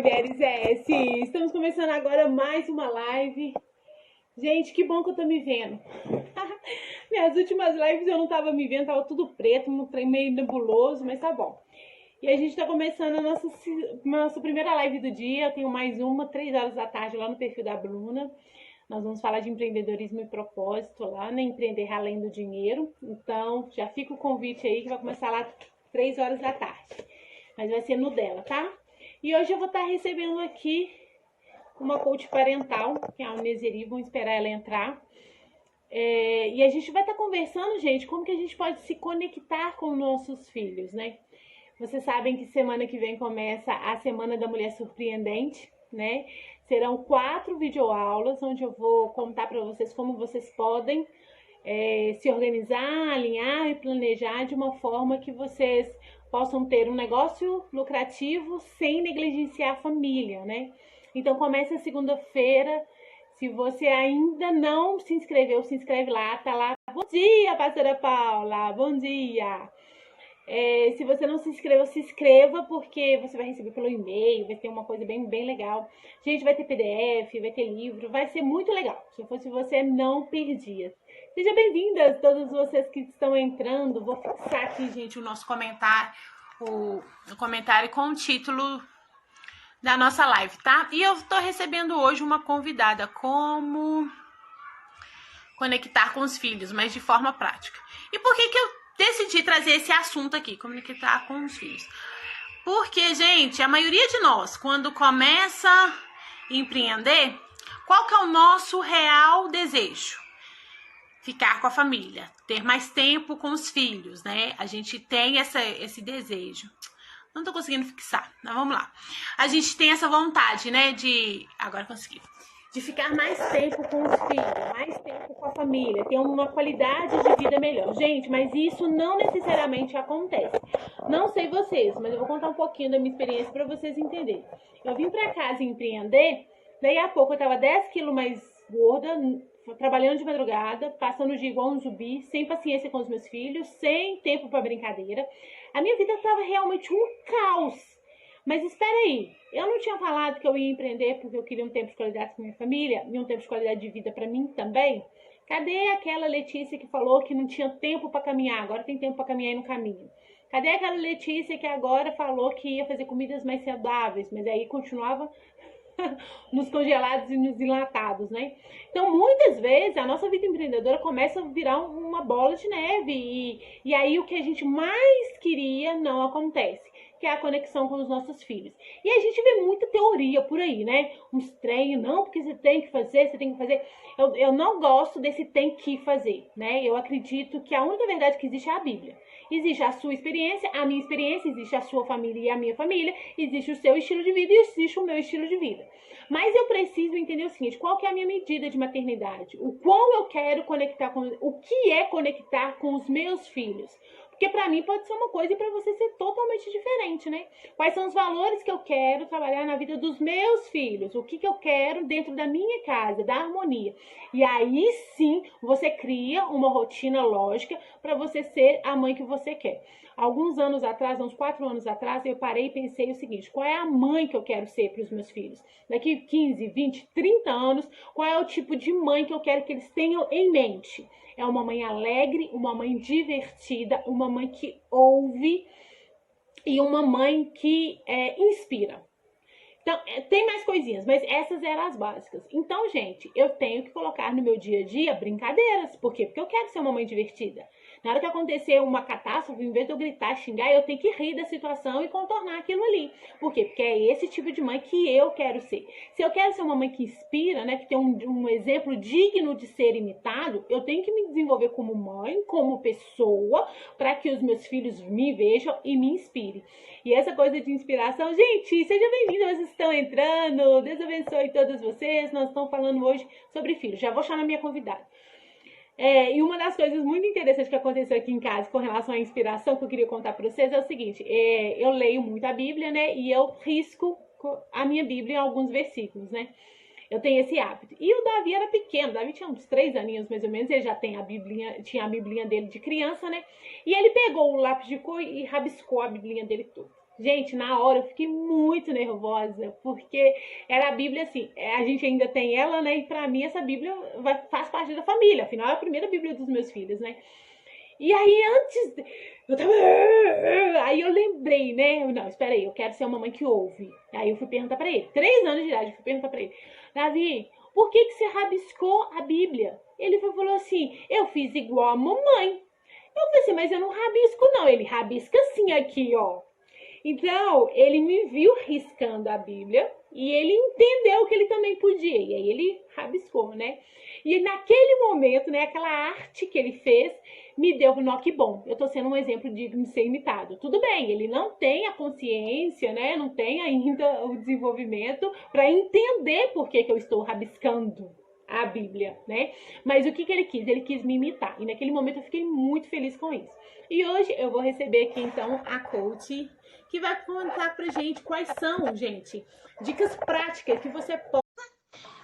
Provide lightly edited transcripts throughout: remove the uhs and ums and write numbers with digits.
Mulheres S! Estamos começando agora mais uma live. Gente, que bom que eu tô me vendo. Minhas últimas lives eu não tava me vendo, tava tudo preto, um trem meio nebuloso, mas tá bom. E a gente tá começando a nossa primeira live do dia. Eu tenho mais uma, 3 horas da tarde, lá no perfil da Bruna. Nós vamos falar de empreendedorismo e propósito lá, né? Empreender além do dinheiro. Então, já fica o convite aí que vai começar lá 3 horas da tarde. Mas vai ser no dela, tá? E hoje eu vou estar recebendo aqui uma coach parental, que é a Uneseri, vamos esperar ela entrar. E a gente vai estar conversando, gente, como que a gente pode se conectar com nossos filhos, né? Vocês sabem que semana que vem começa a Semana da Mulher Surpreendente, né? Serão 4 videoaulas, onde eu vou contar para vocês como vocês podem se organizar, alinhar e planejar de uma forma que vocês possam ter um negócio lucrativo sem negligenciar a família, né? Então começa segunda-feira. Se você ainda não se inscreveu, se inscreve lá, tá lá. Bom dia, pastora Paula, bom dia! Se você não se inscreveu, se inscreva, porque você vai receber pelo e-mail, vai ter uma coisa bem legal. Gente, vai ter PDF, vai ter livro, vai ser muito legal. Se eu fosse você, não perdia. Sejam bem-vindas, todas vocês que estão entrando. Vou fixar aqui, gente, o nosso comentário, o comentário com o título da nossa live, tá? E eu tô recebendo hoje uma convidada, como conectar com os filhos, mas de forma prática. E por que eu decidi trazer esse assunto aqui, conectar com os filhos? Porque, gente, a maioria de nós, quando começa a empreender, qual que é o nosso real desejo? Ficar com a família, ter mais tempo com os filhos, né? A gente tem esse desejo. Não tô conseguindo fixar, mas vamos lá. A gente tem essa vontade, né, agora consegui. De ficar mais tempo com os filhos, mais tempo com a família, ter uma qualidade de vida melhor. Gente, mas isso não necessariamente acontece. Não sei vocês, mas eu vou contar um pouquinho da minha experiência para vocês entenderem. Eu vim para casa empreender, daí a pouco eu tava 10 quilos mais gorda, trabalhando de madrugada, passando o dia igual um zumbi, sem paciência com os meus filhos, sem tempo para brincadeira. A minha vida tava realmente um caos. Mas espera aí, eu não tinha falado que eu ia empreender porque eu queria um tempo de qualidade com minha família e um tempo de qualidade de vida para mim também? Cadê aquela Letícia que falou que não tinha tempo para caminhar, agora tem tempo para caminhar no caminho? Cadê aquela Letícia que agora falou que ia fazer comidas mais saudáveis, mas aí continuava nos congelados e nos enlatados, né? Então, muitas vezes, a nossa vida empreendedora começa a virar uma bola de neve e aí o que a gente mais queria não acontece, que é a conexão com os nossos filhos. E a gente vê muita teoria por aí, né? Uns treinos, não, porque você tem que fazer, você tem que fazer. Eu não gosto desse tem que fazer, né? Eu acredito que a única verdade que existe é a Bíblia. Existe a sua experiência, a minha experiência, existe a sua família e a minha família, existe o seu estilo de vida e existe o meu estilo de vida. Mas eu preciso entender o seguinte, qual que é a minha medida de maternidade? O quão eu quero conectar com... O que é conectar com os meus filhos? Porque pra mim pode ser uma coisa e pra você ser totalmente diferente, né? Quais são os valores que eu quero trabalhar na vida dos meus filhos? O que eu quero dentro da minha casa, da harmonia? E aí sim, você cria uma rotina lógica pra você ser a mãe que você quer. Alguns anos atrás, uns 4 anos atrás, eu parei e pensei o seguinte, qual é a mãe que eu quero ser para os meus filhos? Daqui 15, 20, 30 anos, qual é o tipo de mãe que eu quero que eles tenham em mente? É uma mãe alegre, uma mãe divertida, uma mãe que ouve e uma mãe que inspira. Então, tem mais coisinhas, mas essas eram as básicas. Então, gente, eu tenho que colocar no meu dia a dia brincadeiras. Por quê? Porque eu quero ser uma mãe divertida. Na hora que acontecer uma catástrofe, em vez de eu gritar, xingar, eu tenho que rir da situação e contornar aquilo ali. Por quê? Porque é esse tipo de mãe que eu quero ser. Se eu quero ser uma mãe que inspira, né, que tem um exemplo digno de ser imitado, eu tenho que me desenvolver como mãe, como pessoa, para que os meus filhos me vejam e me inspirem. E essa coisa de inspiração, gente, seja bem-vindo, vocês estão entrando, Deus abençoe todos vocês. Nós estamos falando hoje sobre filhos. Já vou chamar minha convidada. E uma das coisas muito interessantes que aconteceu aqui em casa com relação à inspiração que eu queria contar para vocês é o seguinte, eu leio muito a Bíblia, né, e eu risco a minha Bíblia em alguns versículos, né, eu tenho esse hábito. E o Davi era pequeno, o Davi tinha uns 3 aninhos mais ou menos, ele já tem tinha a Biblinha dele de criança, né, e ele pegou o lápis de cor e rabiscou a Biblinha dele toda. Gente, na hora eu fiquei muito nervosa, porque era a Bíblia assim, a gente ainda tem ela, né? E pra mim essa Bíblia faz parte da família, afinal é a primeira Bíblia dos meus filhos, né? E aí antes, eu tava... Aí eu lembrei, né? Não, espera aí, eu quero ser uma mãe que ouve. Aí eu fui perguntar pra ele, 3 anos de idade, eu fui perguntar pra ele, Davi, por que você rabiscou a Bíblia? Ele falou assim, eu fiz igual a mamãe. Eu falei assim, mas eu não rabisco não. Ele rabisca assim aqui, ó. Então, ele me viu riscando a Bíblia e ele entendeu que ele também podia. E aí ele rabiscou, né? E naquele momento, né, aquela arte que ele fez me deu, nó, que bom, eu tô sendo um exemplo digno de ser imitado. Tudo bem, ele não tem a consciência, né, não tem ainda o desenvolvimento para entender por que eu estou rabiscando a Bíblia, né? Mas o que ele quis? Ele quis me imitar. E naquele momento eu fiquei muito feliz com isso. E hoje eu vou receber aqui, então, a coach, que vai contar pra gente quais são, gente, dicas práticas que você pode...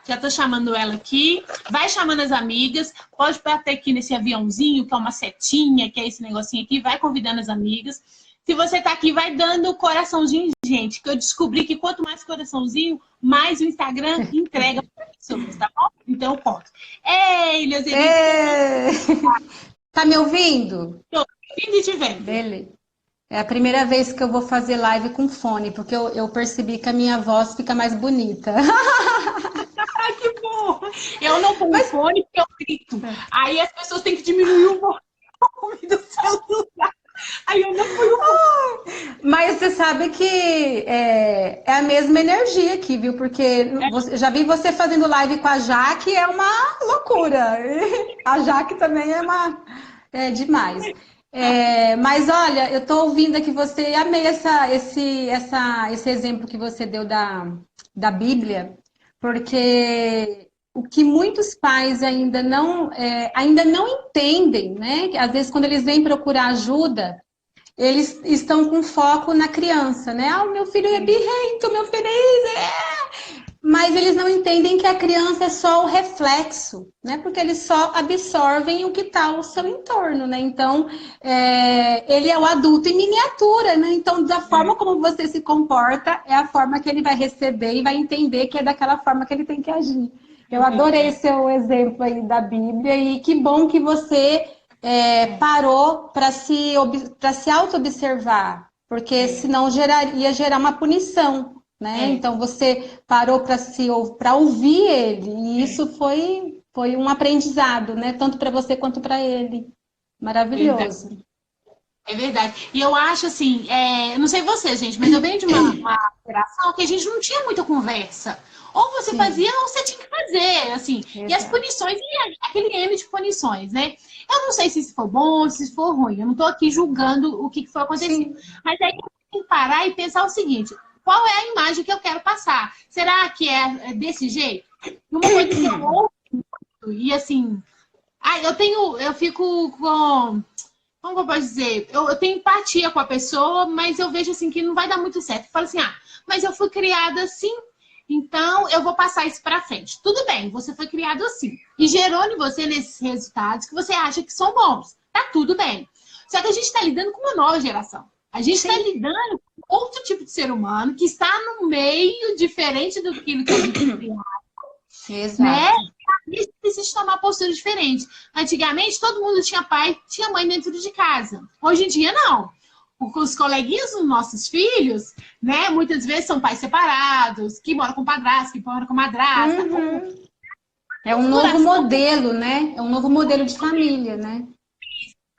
Já tô chamando ela aqui, vai chamando as amigas, pode bater aqui nesse aviãozinho, que é uma setinha, que é esse negocinho aqui, vai convidando as amigas. Se você tá aqui, vai dando coraçãozinho, gente, que eu descobri que quanto mais coraçãozinho, mais o Instagram entrega para pessoas, tá bom? Então eu conto. Ei, meus amigos! Tá me ouvindo? Tô ouvindo e te vendo. Beleza. É a primeira vez que eu vou fazer live com fone, porque eu percebi que a minha voz fica mais bonita. Ai, que bom! Eu não ponho fone porque eu grito. Aí as pessoas têm que diminuir o volume do celular. Aí eu não fui Mas você sabe que é a mesma energia aqui, viu? Porque já vi você fazendo live com a Jaque, é uma loucura. A Jaque também é demais. Mas olha, eu tô ouvindo aqui você, amei esse exemplo que você deu da Bíblia, porque o que muitos pais ainda não entendem, né? Às vezes quando eles vêm procurar ajuda, eles estão com foco na criança, né? Ah, o meu filho é birrento, meu filho é... Mas eles não entendem que a criança é só o reflexo, né? Porque eles só absorvem o que está ao seu entorno, né? Então, ele é o adulto em miniatura, né? Então, da forma como você se comporta, é a forma que ele vai receber e vai entender que é daquela forma que ele tem que agir. Eu adorei seu exemplo aí da Bíblia e que bom que você... parou para se auto-observar, porque senão ia gerar uma punição, né? Então você parou para ouvir ele, e isso foi um aprendizado, né? Tanto para você quanto para ele. Maravilhoso. É verdade. E eu acho assim, não sei você, gente, mas eu venho de uma geração que a gente não tinha muita conversa. Ou você fazia, ou você tinha que fazer, assim. Exato. E as punições, e aquele M de punições, né? Eu não sei se isso for bom ou se isso for ruim. Eu não estou aqui julgando o que foi acontecido. Sim. Mas aí eu tenho que parar e pensar o seguinte: qual é a imagem que eu quero passar? Será que é desse jeito? Uma coisa que eu ouço, e assim, eu fico com... Como eu posso dizer? Eu tenho empatia com a pessoa, mas eu vejo assim que não vai dar muito certo. Eu falo assim, mas eu fui criada assim, então eu vou passar isso pra frente. Tudo bem, você foi criado assim. E gerou em você nesses resultados que você acha que são bons. Tá tudo bem. Só que a gente está lidando com uma nova geração. A gente está lidando com outro tipo de ser humano que está no meio diferente do que a gente criou. Exato. Né? Isso precisa tomar postura diferente. Antigamente, todo mundo tinha pai, tinha mãe dentro de casa. Hoje em dia, não. Os coleguinhas dos nossos filhos, né? Muitas vezes são pais separados, que moram com padrasto, que moram com madrasta. É um novo modelo, né? É um novo modelo de família, né?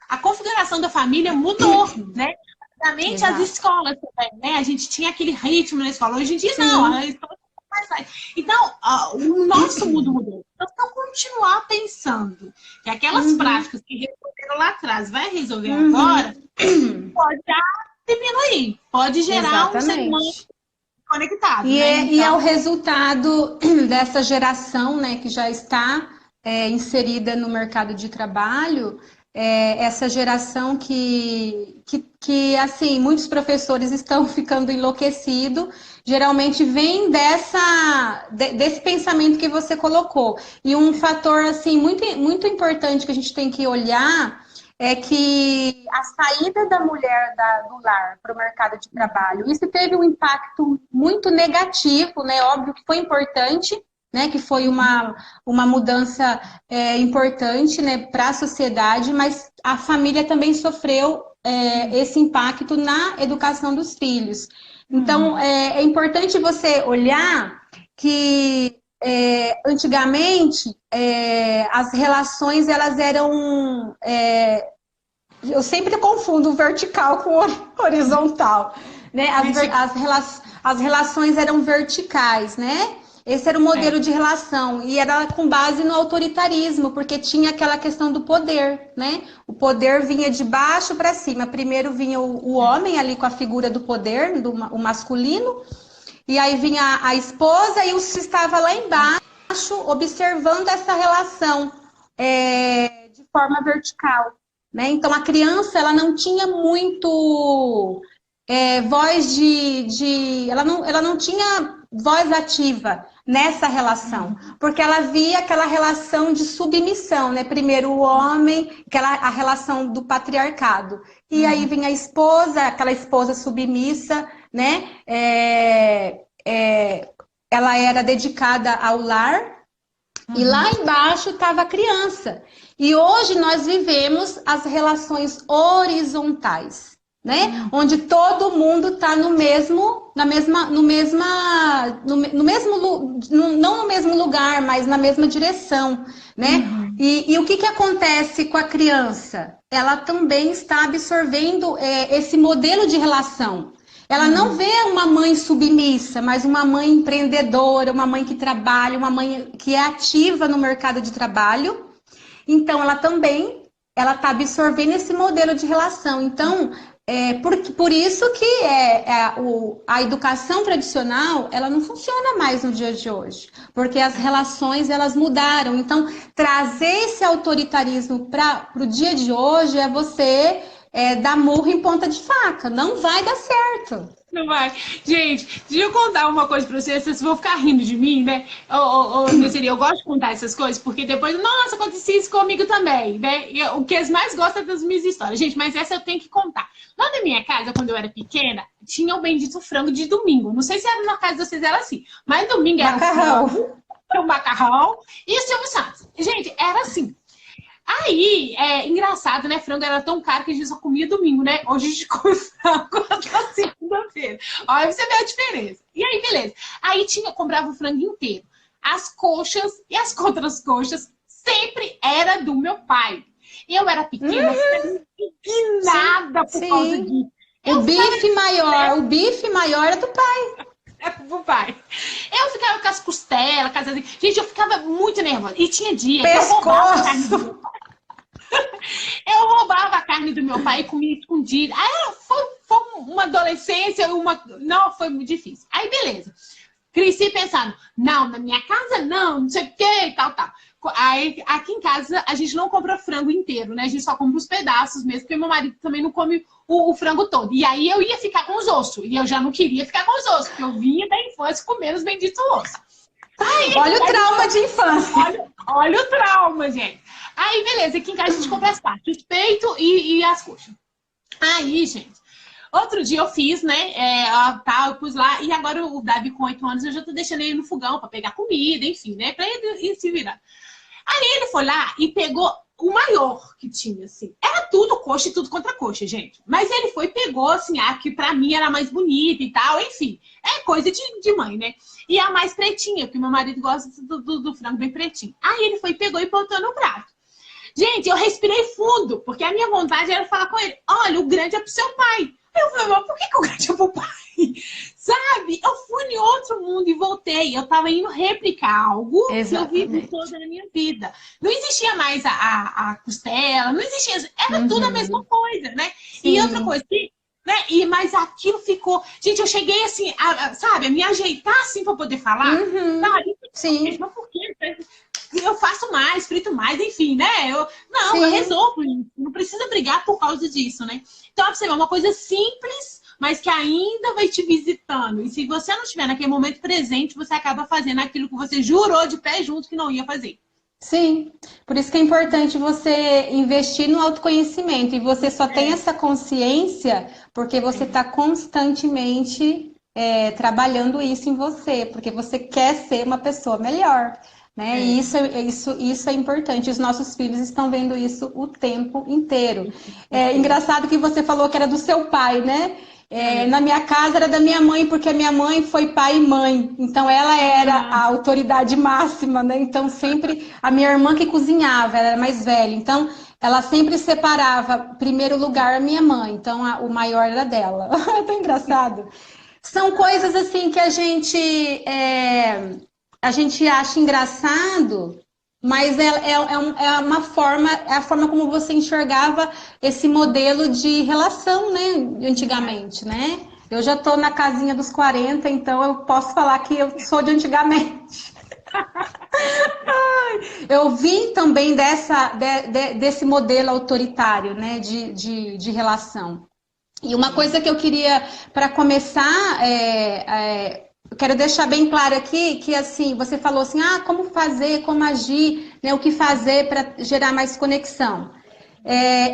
A configuração da família mudou, né? Antigamente, as escolas também, né? A gente tinha aquele ritmo na escola. Hoje em dia, não. A escola... Então, o nosso mundo mudou. Então, continuar pensando que aquelas práticas que resolveram lá atrás vai resolver agora, pode diminuir, pode gerar um ser humano conectado. E é o resultado dessa geração, né, que já está inserida no mercado de trabalho, essa geração que, assim, muitos professores estão ficando enlouquecidos, geralmente vem desse pensamento que você colocou. E um fator, assim, muito, muito importante que a gente tem que olhar é que a saída da mulher do lar para o mercado de trabalho, isso teve um impacto muito negativo, né? Óbvio que foi importante, né? Que foi uma mudança importante, né, para a sociedade, mas a família também sofreu esse impacto na educação dos filhos. Então, é importante você olhar que antigamente as relações elas eram eu sempre confundo vertical com horizontal, né? As relações eram verticais, né? Esse era o modelo de relação e era com base no autoritarismo, porque tinha aquela questão do poder, né? O poder vinha de baixo para cima. Primeiro vinha o homem ali com a figura do poder, o masculino, e aí vinha a esposa e o que estava lá embaixo observando essa relação de forma vertical, né? Então a criança ela não tinha muito voz ela não tinha voz ativa nessa relação, porque ela via aquela relação de submissão, né? Primeiro o homem, a relação do patriarcado, e aí vinha a esposa, aquela esposa submissa, né? Ela era dedicada ao lar, e lá embaixo estava a criança. E hoje nós vivemos as relações horizontais, né? Onde todo mundo está não no mesmo lugar, mas na mesma direção, né? E o que acontece com a criança? Ela também está absorvendo esse modelo de relação. Ela não vê uma mãe submissa, mas uma mãe empreendedora, uma mãe que trabalha, uma mãe que é ativa no mercado de trabalho. Então, ela também está absorvendo esse modelo de relação. Então, por isso que a educação tradicional, ela não funciona mais no dia de hoje. Porque as relações, elas mudaram. Então, trazer esse autoritarismo para o dia de hoje é você dar murro em ponta de faca. Não vai dar certo. Não vai. Gente, deixa eu contar uma coisa pra vocês vão ficar rindo de mim, né? Eu gosto de contar essas coisas, porque depois, nossa, acontecia isso comigo também, né? O que eles mais gostam das minhas histórias. Gente, mas essa eu tenho que contar. Lá na minha casa, quando eu era pequena, tinha o bendito frango de domingo. Não sei se era na casa de vocês, era assim. Mas domingo era o macarrão e o Silvio Santos. Gente, era assim. Aí, engraçado, né? Frango era tão caro que a gente só comia domingo, né? Hoje a gente come frango até segunda-feira. Olha, você vê a diferença. E aí, beleza. Aí comprava o frango inteiro. As coxas e as contras-coxas sempre era do meu pai. E eu era pequena, indignada por causa disso. O bife maior é do pai. É pro pai. Eu ficava com as costelas, gente, eu ficava muito nervosa. E tinha dia que eu roubava a carne do meu pai. Eu roubava a carne do meu pai e comia escondida. Aí foi uma adolescência, não, foi muito difícil. Aí, beleza. Cresci pensando, não, na minha casa não sei o que e tal. Aí, aqui em casa, a gente não compra frango inteiro, né? A gente só compra os pedaços mesmo, porque meu marido também não come o frango todo. E aí eu ia ficar com os ossos. E eu já não queria ficar com os ossos, porque eu vinha da infância comendo os benditos ossos. Olha o trauma de infância. Olha o trauma, gente. Aí, beleza, aqui em casa a gente compra as partes, o peito e as coxas. Aí, gente, outro dia eu fiz, né? Eu pus lá, e agora o Davi com 8 anos, eu já tô deixando ele no fogão pra pegar comida, enfim, né? Pra ele ir se virar. Aí ele foi lá e pegou o maior que tinha, assim. Era tudo coxa e tudo contra coxa, gente. Mas ele foi e pegou, assim, a que pra mim era mais bonita e tal, enfim. É coisa de mãe, né? E a mais pretinha, porque meu marido gosta do frango bem pretinho. Aí ele foi e pegou e botou no prato. Gente, eu respirei fundo, porque a minha vontade era falar com ele, olha, o grande é pro seu pai. Eu falei, mas por que o grande é pro pai? Sabe? Eu fui em outro mundo e voltei. Eu tava indo replicar algo que eu vivi toda na minha vida. Não existia mais a costela, não existia... Era tudo a mesma coisa, né? Sim. E outra coisa, né? Mas aquilo ficou... Gente, eu cheguei assim, sabe? A me ajeitar assim pra poder falar. Sabe? Sim. Mas por quê? Eu faço mais, frito mais, enfim, né? Eu resolvo isso. Não precisa brigar por causa disso, né? Então, pra você ver, é uma coisa simples, mas que ainda vai te visitando. E se você não estiver naquele momento presente, você acaba fazendo aquilo que você jurou de pé junto que não ia fazer. Sim, por isso que é importante você investir no autoconhecimento e você só tem essa consciência porque você está constantemente trabalhando isso em você, porque você quer ser uma pessoa melhor, né? E isso é importante. Os nossos filhos estão vendo isso o tempo inteiro. É engraçado que você falou que era do seu pai, né? Na minha casa era da minha mãe, porque a minha mãe foi pai e mãe, então ela era a autoridade máxima, né? Então sempre a minha irmã que cozinhava, ela era mais velha, então ela sempre separava primeiro lugar a minha mãe, então o maior era dela. É tão engraçado. São coisas assim que a gente acha engraçado, mas é uma forma, é a forma como você enxergava esse modelo de relação, né, de antigamente, né? Eu já tô na casinha dos 40, então eu posso falar que eu sou de antigamente. Eu vim também desse modelo autoritário, né, de relação. E uma coisa que eu queria, para começar, eu quero deixar bem claro aqui que assim, você falou assim, como fazer, como agir, né, o que fazer para gerar mais conexão.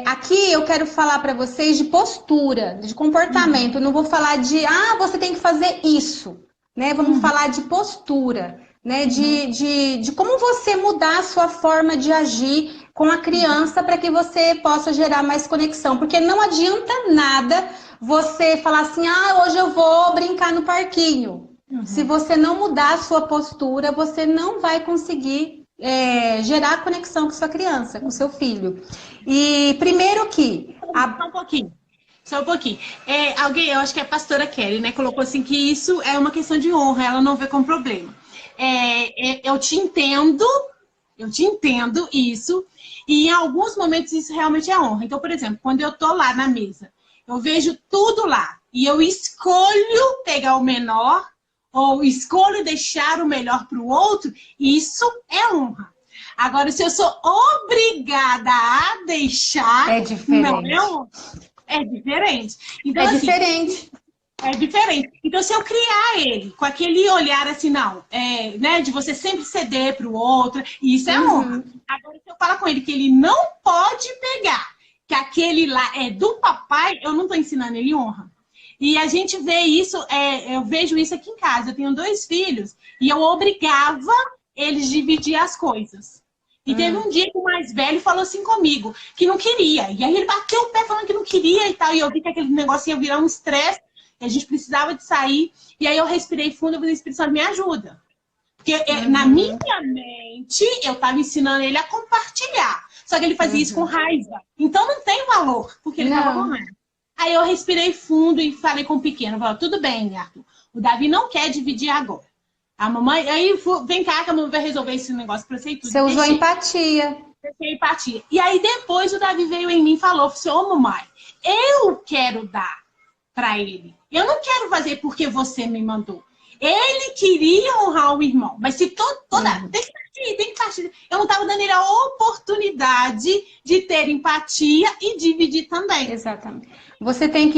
Aqui eu quero falar para vocês de postura, de comportamento. Eu não vou falar de, você tem que fazer isso, né? Vamos falar de postura, né? De como você mudar a sua forma de agir com a criança para que você possa gerar mais conexão. Porque não adianta nada você falar assim, hoje eu vou brincar no parquinho. Se você não mudar a sua postura, você não vai conseguir gerar conexão com sua criança, com seu filho. E primeiro que... Só um pouquinho. Só um pouquinho. Alguém, eu acho que é a pastora Kelly, né? Colocou assim que isso é uma questão de honra, ela não vê como problema. Eu te entendo isso, e em alguns momentos isso realmente é honra. Então, por exemplo, quando eu tô lá na mesa, eu vejo tudo lá, e eu escolho pegar o menor, ou escolho deixar o melhor para o outro, isso é honra. Agora, se eu sou obrigada a deixar, é diferente. não é honra. É diferente. Então, assim, diferente. É diferente. Então, se eu criar ele com aquele olhar assim, não, né, de você sempre ceder para o outro, isso é honra. Agora, se eu falar com ele que ele não pode pegar, que aquele lá é do papai, eu não estou ensinando ele honra. E a gente vê isso, eu vejo isso aqui em casa. Eu tenho 2 filhos e eu obrigava eles a dividir as coisas. E teve um dia que o mais velho falou assim comigo, que não queria. E aí ele bateu o pé falando que não queria e tal. E eu vi que aquele negócio ia virar um estresse. A gente precisava de sair. E aí eu respirei fundo e falei, Espírito Santo, me ajuda. Porque na minha mente, eu estava ensinando ele a compartilhar. Só que ele fazia isso com raiva. Então não tem valor, porque ele estava com raiva. Aí eu respirei fundo e falei com o pequeno. Falei, tudo bem, Arthur. O Davi não quer dividir agora. A mamãe, aí vem cá que a mamãe vai resolver esse negócio pra você e tudo. Você usou empatia. Deixei empatia. E aí depois o Davi veio em mim e falou assim, mamãe, eu quero dar pra ele. Eu não quero fazer porque você me mandou. Ele queria honrar o irmão, mas se toda tem que partir. Eu não estava dando ele a oportunidade de ter empatia e dividir também. Exatamente. Você tem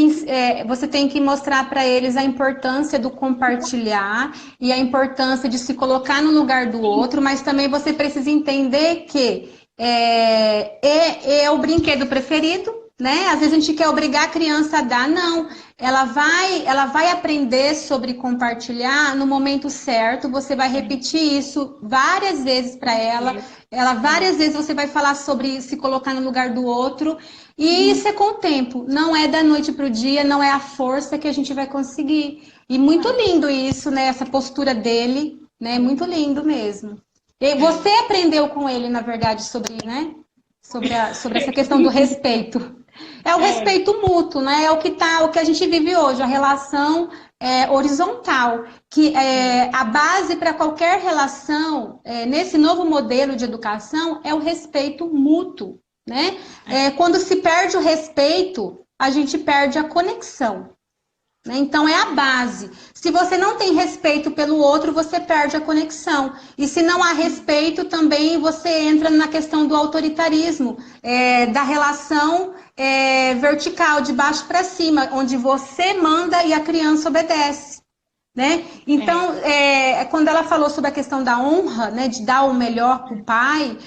que mostrar para eles a importância do compartilhar e a importância de se colocar no lugar do outro, mas também você precisa entender que é o brinquedo preferido, né? Às vezes a gente quer obrigar a criança a dar, não. Ela vai aprender sobre compartilhar no momento certo, você vai repetir isso várias vezes para ela, várias vezes você vai falar sobre se colocar no lugar do outro, e isso é com o tempo, não é da noite para o dia, não é a força que a gente vai conseguir. E muito lindo isso, né? Essa postura dele, né? Muito lindo mesmo. E você aprendeu com ele, na verdade, sobre essa questão do respeito. É o respeito mútuo, né? É o que a gente vive hoje, a relação horizontal, que a base para qualquer relação, nesse novo modelo de educação, é o respeito mútuo, né? Quando se perde o respeito, a gente perde a conexão. Então, é a base. Se você não tem respeito pelo outro, você perde a conexão. E se não há respeito, também você entra na questão do autoritarismo, da relação vertical, de baixo para cima, onde você manda e a criança obedece. né? Então, quando ela falou sobre a questão da honra, né, de dar o melhor para o pai,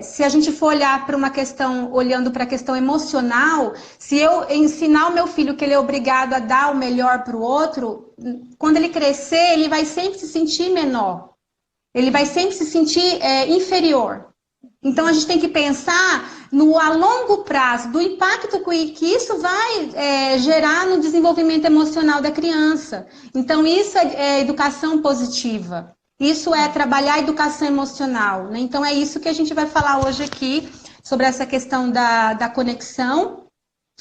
se a gente for olhar para uma questão, olhando para a questão emocional, se eu ensinar o meu filho que ele é obrigado a dar o melhor para o outro, quando ele crescer, ele vai sempre se sentir menor, ele vai sempre se sentir inferior. Então, a gente tem que pensar a longo prazo, do impacto que isso vai gerar no desenvolvimento emocional da criança. Então, isso é educação positiva. Isso é trabalhar a educação emocional, né? Então, é isso que a gente vai falar hoje aqui, sobre essa questão da conexão.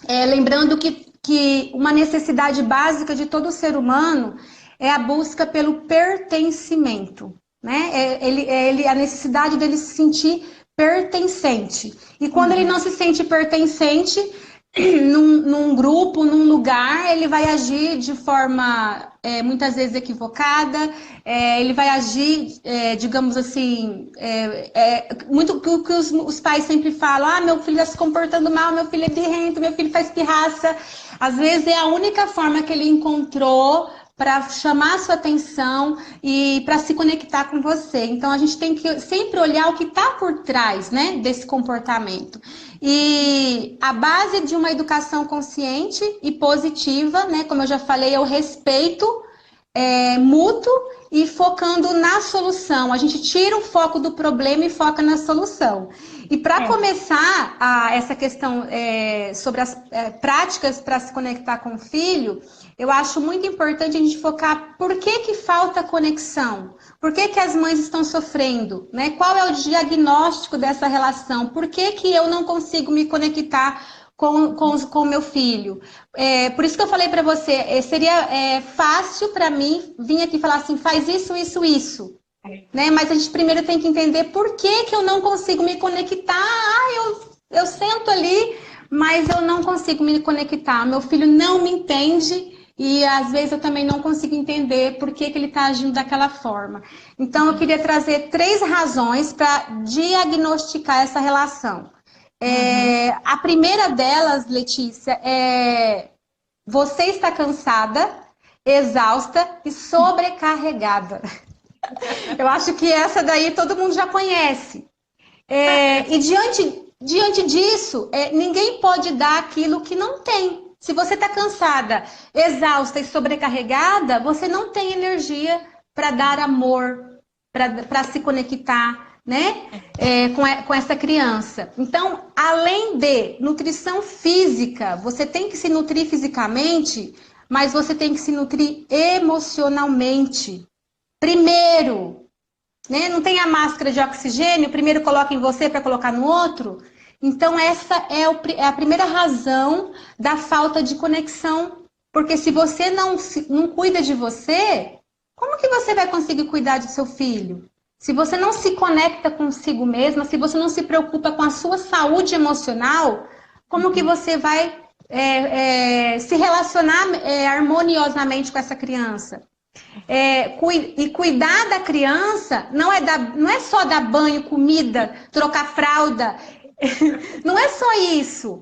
Lembrando que uma necessidade básica de todo ser humano é a busca pelo pertencimento, né? A necessidade dele se sentir pertencente. E quando ele não se sente pertencente num grupo, num lugar, ele vai agir de forma muitas vezes equivocada, ele vai agir, digamos assim, muito o que os pais sempre falam: meu filho está se comportando mal, meu filho é birrento, meu filho faz pirraça. Às vezes é a única forma que ele encontrou para chamar a sua atenção e para se conectar com você. Então, a gente tem que sempre olhar o que está por trás, né, desse comportamento. E a base de uma educação consciente e positiva, né, como eu já falei, é o respeito mútuo e focando na solução. A gente tira o foco do problema e foca na solução. E para começar essa questão sobre as práticas para se conectar com o filho, eu acho muito importante a gente focar por que falta conexão, por que as mães estão sofrendo, né? Qual é o diagnóstico dessa relação, por que eu não consigo me conectar com o meu filho. Por isso que eu falei para você, seria fácil para mim vir aqui e falar assim: faz isso, isso, isso. Né? Mas a gente primeiro tem que entender por que eu não consigo me conectar. Eu sento ali, mas eu não consigo me conectar. Meu filho não me entende. E às vezes eu também não consigo entender por que ele está agindo daquela forma. Então eu queria trazer 3 razões para diagnosticar essa relação. A primeira delas, Letícia, você está cansada, exausta e sobrecarregada. Eu acho que essa daí todo mundo já conhece. E diante disso, ninguém pode dar aquilo que não tem. Se você está cansada, exausta e sobrecarregada, você não tem energia para dar amor, para se conectar, né? Com essa criança. Então, além de nutrição física, você tem que se nutrir fisicamente, mas você tem que se nutrir emocionalmente. Primeiro, né? Não tem a máscara de oxigênio, primeiro coloca em você para colocar no outro. Então, essa é a primeira razão da falta de conexão. Porque se você não cuida de você, como que você vai conseguir cuidar do seu filho? Se você não se conecta consigo mesma, se você não se preocupa com a sua saúde emocional, como que você vai se relacionar harmoniosamente com essa criança? E cuidar da criança não é só dar banho, comida, trocar fralda. Não é só isso.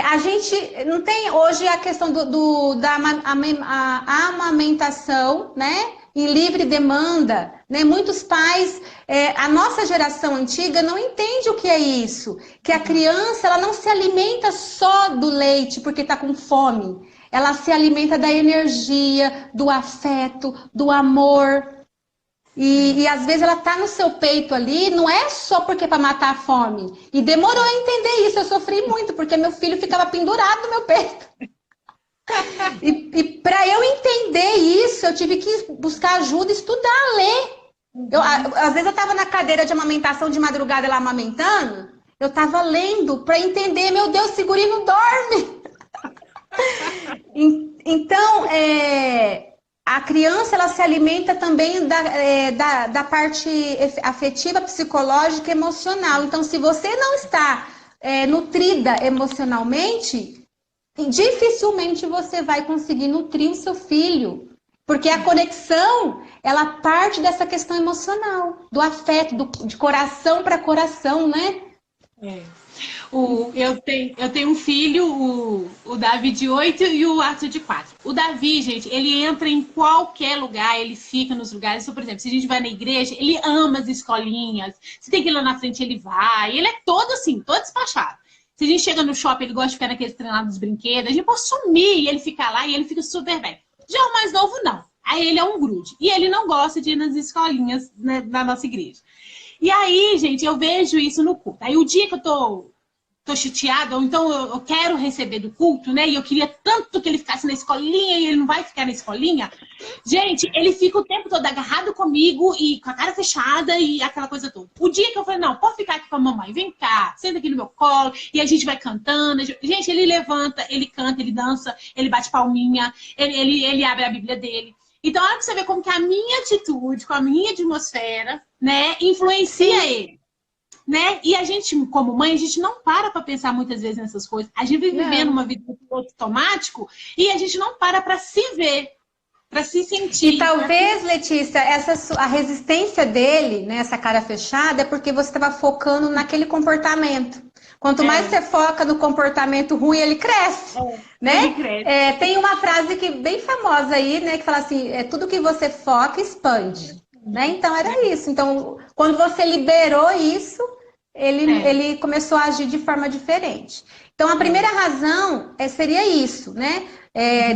A gente não tem hoje a questão da amamentação, né? Em livre demanda, né? Muitos pais, a nossa geração antiga não entende o que é isso, que a criança ela não se alimenta só do leite porque está com fome, ela se alimenta da energia, do afeto, do amor. E às vezes ela tá no seu peito ali, não é só porque é para matar a fome. E demorou a entender isso, eu sofri muito, porque meu filho ficava pendurado no meu peito. E para eu entender isso, eu tive que buscar ajuda, estudar, ler. Às vezes eu estava na cadeira de amamentação de madrugada lá amamentando, eu estava lendo para entender, meu Deus, esse guri não dorme. Então, a criança ela se alimenta também da parte afetiva, psicológica e emocional. Então, se você não está nutrida emocionalmente, dificilmente você vai conseguir nutrir o seu filho. Porque a conexão, ela parte dessa questão emocional, do afeto, de coração para coração, né? Eu tenho um filho, o Davi de 8 e o Arthur de 4. O Davi, gente, ele entra em qualquer lugar, ele fica nos lugares. Então, por exemplo, se a gente vai na igreja, ele ama as escolinhas. Se tem que ir lá na frente, ele vai. Ele é todo assim, todo despachado. Se a gente chega no shopping, ele gosta de ficar naqueles treinados dos brinquedos. A gente pode sumir e ele fica lá e ele fica super bem. Já o mais novo, não. Aí ele é um grude. E ele não gosta de ir nas escolinhas, né, da nossa igreja. E aí, gente, eu vejo isso no culto. Aí o dia que eu tô chateada, ou então eu quero receber do culto, né? E eu queria tanto que ele ficasse na escolinha e ele não vai ficar na escolinha. Gente, ele fica o tempo todo agarrado comigo e com a cara fechada e aquela coisa toda. O dia que eu falei, não, pode ficar aqui com a mamãe, vem cá, senta aqui no meu colo e a gente vai cantando. Gente, ele levanta, ele canta, ele dança, ele bate palminha, ele abre a Bíblia dele. Então, olha pra você ver como que a minha atitude, com a minha atmosfera, né, influencia ele. Né? E a gente, como mãe, a gente não para pensar muitas vezes nessas coisas. A gente vive vivendo uma vida automático e a gente não para se ver, para se sentir. E talvez, Letícia, a resistência dele, né, essa cara fechada, é porque você estava focando naquele comportamento. Quanto mais você foca no comportamento ruim, ele cresce. Né? Ele cresce. Tem uma frase que bem famosa aí, né, que fala assim, tudo que você foca, expande. Né? Então, era isso. Então, quando você liberou isso, ele começou a agir de forma diferente. Então, a primeira razão seria isso, né?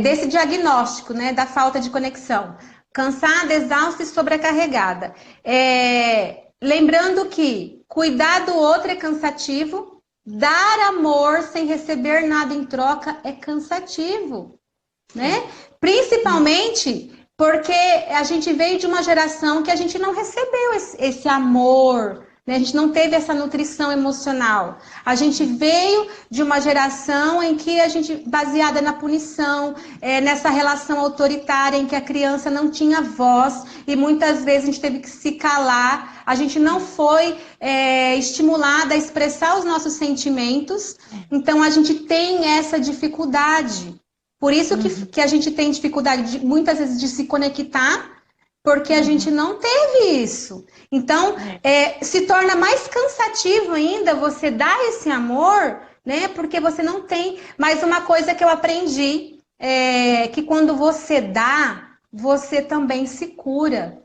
Desse diagnóstico, né? Da falta de conexão. Cansada, exausta e sobrecarregada. Lembrando que cuidar do outro é cansativo, dar amor sem receber nada em troca é cansativo, né? Principalmente porque a gente veio de uma geração que a gente não recebeu esse amor, né? A gente não teve essa nutrição emocional. A gente veio de uma geração em que a gente, baseada na punição, nessa relação autoritária em que a criança não tinha voz e muitas vezes a gente teve que se calar. A gente não foi estimulada a expressar os nossos sentimentos. Então a gente tem essa dificuldade. Por isso que a gente tem dificuldade, muitas vezes, de se conectar, porque a gente não teve isso. Então, se torna mais cansativo ainda você dar esse amor, né? Porque você não tem. Mas uma coisa que eu aprendi é que quando você dá, você também se cura,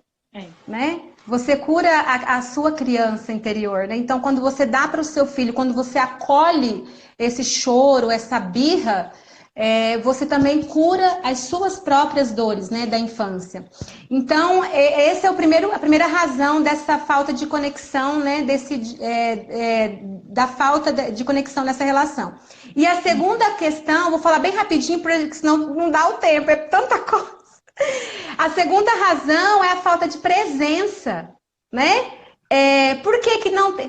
né? Você cura a sua criança interior, né? Então, quando você dá para o seu filho, quando você acolhe esse choro, essa birra, você também cura as suas próprias dores, né, da infância. Então, essa é a primeira razão dessa falta de conexão, né, da falta de conexão nessa relação. E a segunda questão, vou falar bem rapidinho, porque senão não dá o tempo, é tanta coisa. A segunda razão é a falta de presença, né? Por que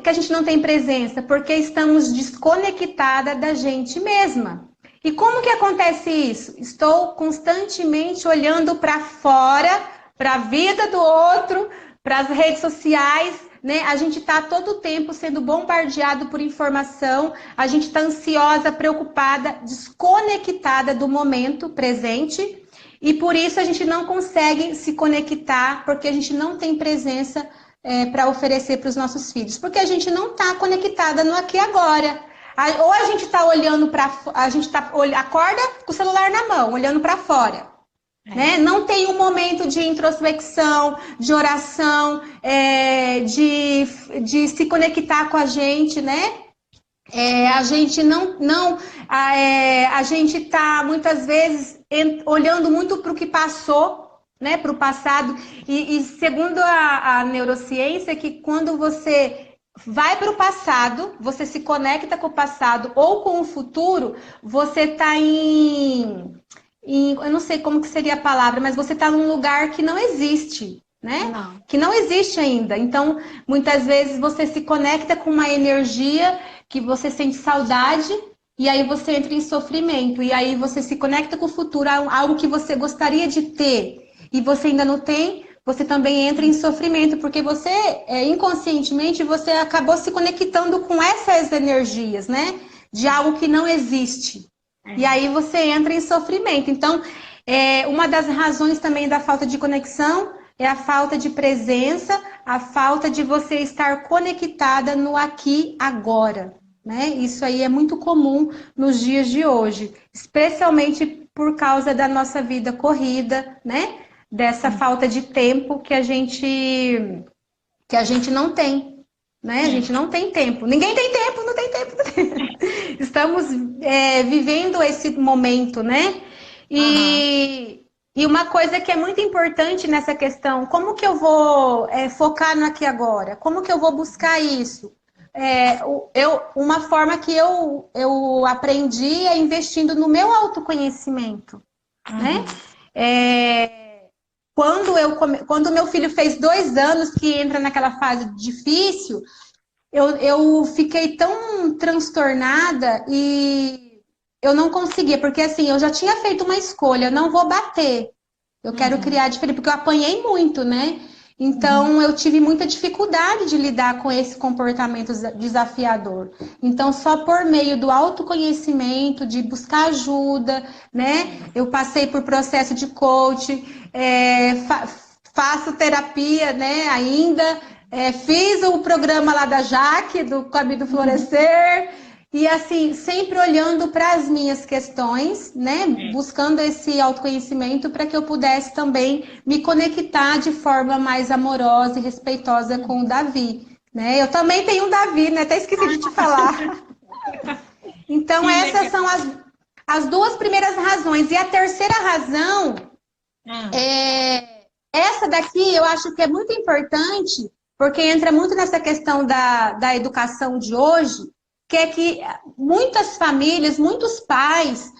a gente não tem presença? Porque estamos desconectadas da gente mesma. E como que acontece isso? Estou constantemente olhando para fora, para a vida do outro, para as redes sociais, né? A gente está todo o tempo sendo bombardeado por informação, a gente está ansiosa, preocupada, desconectada do momento presente e por isso a gente não consegue se conectar, porque a gente não tem presença para oferecer para os nossos filhos, porque a gente não está conectada no aqui e agora. Ou a gente está olhando para... acorda com o celular na mão, olhando para fora. Né? Não tem um momento de introspecção, de oração, de se conectar com a gente, né? A gente a gente está muitas vezes olhando muito para o que passou, né? Para o passado. E segundo a neurociência, que quando você vai para o passado, você se conecta com o passado ou com o futuro, você está eu não sei como que seria a palavra, mas você está num lugar que não existe, né? Não. Que não existe ainda. Então, muitas vezes você se conecta com uma energia que você sente saudade e aí você entra em sofrimento. E aí você se conecta com o futuro, algo que você gostaria de ter e você ainda não tem. Você também entra em sofrimento, porque você, inconscientemente, você acabou se conectando com essas energias, né? De algo que não existe. E aí você entra em sofrimento. Então, uma das razões também da falta de conexão é a falta de presença, a falta de você estar conectada no aqui, agora. né? Isso aí é muito comum nos dias de hoje, especialmente por causa da nossa vida corrida, né? Dessa falta de tempo que a gente não tem, né? A gente não tem tempo. Ninguém tem tempo, não tem tempo. Não tem. Estamos vivendo esse momento, né? E uma coisa que é muito importante nessa questão, como que eu vou focar no aqui e agora? Como que eu vou buscar isso? Uma forma que eu aprendi é investindo no meu autoconhecimento, né? Quando meu filho fez 2 anos, que entra naquela fase difícil, eu fiquei tão transtornada e eu não conseguia, porque assim, eu já tinha feito uma escolha, eu não vou bater, eu quero criar diferente, porque eu apanhei muito, né? Então, eu tive muita dificuldade de lidar com esse comportamento desafiador. Então, só por meio do autoconhecimento, de buscar ajuda, né? Eu passei por processo de coaching, faço terapia, né, ainda. Fiz o programa lá da Jaque, do Clube do Florescer, e assim, sempre olhando para as minhas questões, né, buscando esse autoconhecimento para que eu pudesse também me conectar de forma mais amorosa e respeitosa com o Davi, né? Eu também tenho um Davi, né? Até esqueci de te falar. Então, essas são as 2 primeiras razões. E a terceira razão essa daqui eu acho que é muito importante, porque entra muito nessa questão da educação de hoje, que é que muitas famílias, muitos pais,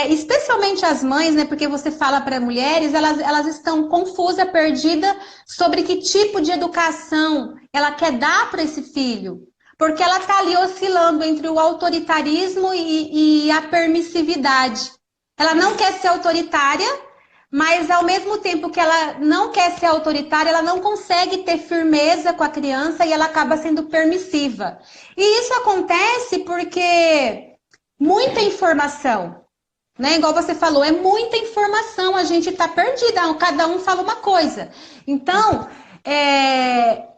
especialmente as mães, né, porque você fala para mulheres, elas estão confusas, perdidas sobre que tipo de educação ela quer dar para esse filho. Porque ela está ali oscilando entre o autoritarismo e a permissividade. Ela não quer ser autoritária, mas ao mesmo tempo que ela não quer ser autoritária, ela não consegue ter firmeza com a criança e ela acaba sendo permissiva. E isso acontece porque muita informação, né? Igual você falou, é muita informação, a gente está perdida, cada um fala uma coisa. Então,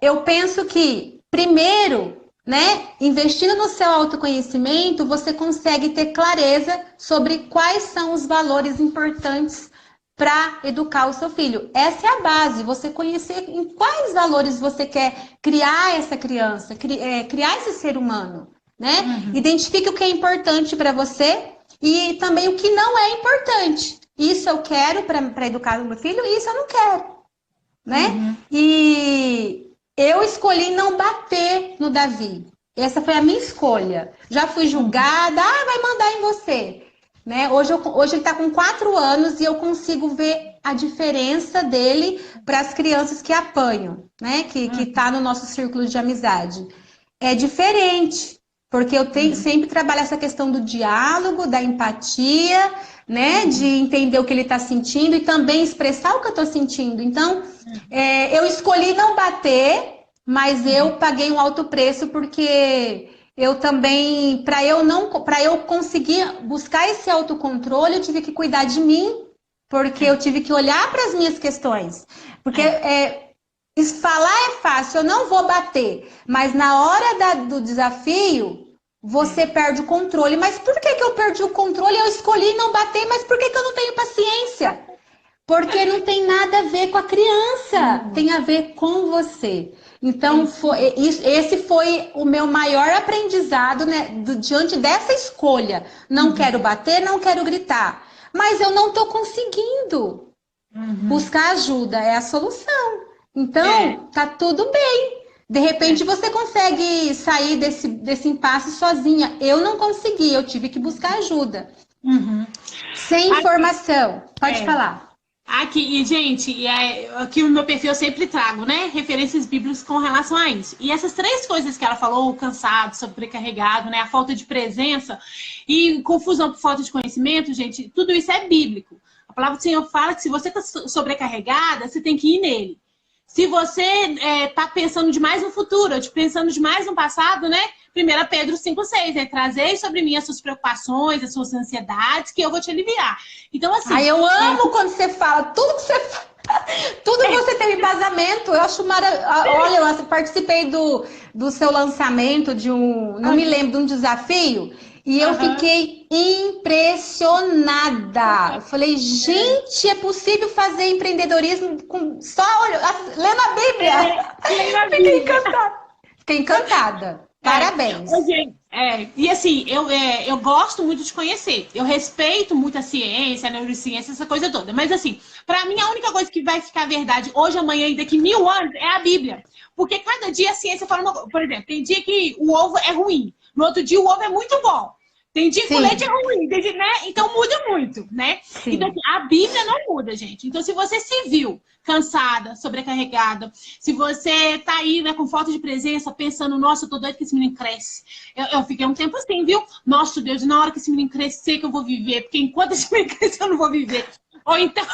eu penso que, primeiro, né, investindo no seu autoconhecimento, você consegue ter clareza sobre quais são os valores importantes para educar o seu filho. Essa é a base, você conhecer em quais valores você quer criar essa criança, criar esse ser humano, né? Identifique o que é importante para você e também o que não é importante. Isso eu quero para educar o meu filho, e isso eu não quero, né? E eu escolhi não bater no Davi. Essa foi a minha escolha. Já fui julgada, vai mandar em você. Né? Hoje ele está com 4 anos e eu consigo ver a diferença dele para as crianças que apanham, né? Que está no nosso círculo de amizade. É diferente, porque eu sempre trabalho essa questão do diálogo, da empatia, né? De entender o que ele está sentindo e também expressar o que eu estou sentindo. Então, eu escolhi não bater, mas eu paguei um alto preço porque eu também, para eu conseguir buscar esse autocontrole, eu tive que cuidar de mim, porque eu tive que olhar para as minhas questões. Porque falar é fácil, eu não vou bater, mas na hora do desafio, você perde o controle. Mas por que eu perdi o controle? Eu escolhi não bater, mas por que eu não tenho paciência? Porque não tem nada a ver com a criança, tem a ver com você. Então, esse foi o meu maior aprendizado, né, diante dessa escolha. Não quero bater, não quero gritar. Mas eu não estou conseguindo. Buscar ajuda é a solução. Então, tá tudo bem. De repente, você consegue sair desse impasse sozinha. Eu não consegui, eu tive que buscar ajuda. Sem informação. Pode falar. Aqui, e gente, aqui no meu perfil eu sempre trago, né, referências bíblicas com relação a isso. E essas 3 coisas que ela falou, o cansado, sobrecarregado, né, a falta de presença e confusão por falta de conhecimento, gente, tudo isso é bíblico. A palavra do Senhor fala que se você está sobrecarregada, você tem que ir nele. Se você está pensando demais no futuro, pensando demais no passado, né? 1 Pedro 5,6, né? Trazei sobre mim as suas preocupações, as suas ansiedades, que eu vou te aliviar. Então, assim... eu amo quando você fala tudo que você seu embasamento. Eu acho maravilhoso. Olha, eu participei do seu lançamento de um, não me lembro, de um desafio. E eu fiquei impressionada. Eu falei, gente, é possível fazer empreendedorismo com só lendo a Bíblia. Lendo a Fiquei Bíblia. encantada. Fiquei encantada. Parabéns. E assim, eu gosto muito de conhecer. Eu respeito muito a ciência, a neurociência, essa coisa toda. Mas assim, pra mim a única coisa que vai ficar verdade hoje, amanhã e daqui 1000 anos é a Bíblia. Porque cada dia a ciência fala uma coisa. Por exemplo, tem dia que o ovo é ruim. No outro dia o ovo é muito bom. Tem dia que o leite é ruim, né? Então muda muito, né? Sim. Então a Bíblia não muda, gente. Então se você se viu cansada, sobrecarregada, se você tá aí, né, com falta de presença, pensando, nossa, eu tô doida que esse menino cresce. Eu fiquei um tempo assim, viu? Nossa, Deus, na hora que esse menino crescer que eu vou viver, porque enquanto esse menino crescer eu não vou viver. Ou então,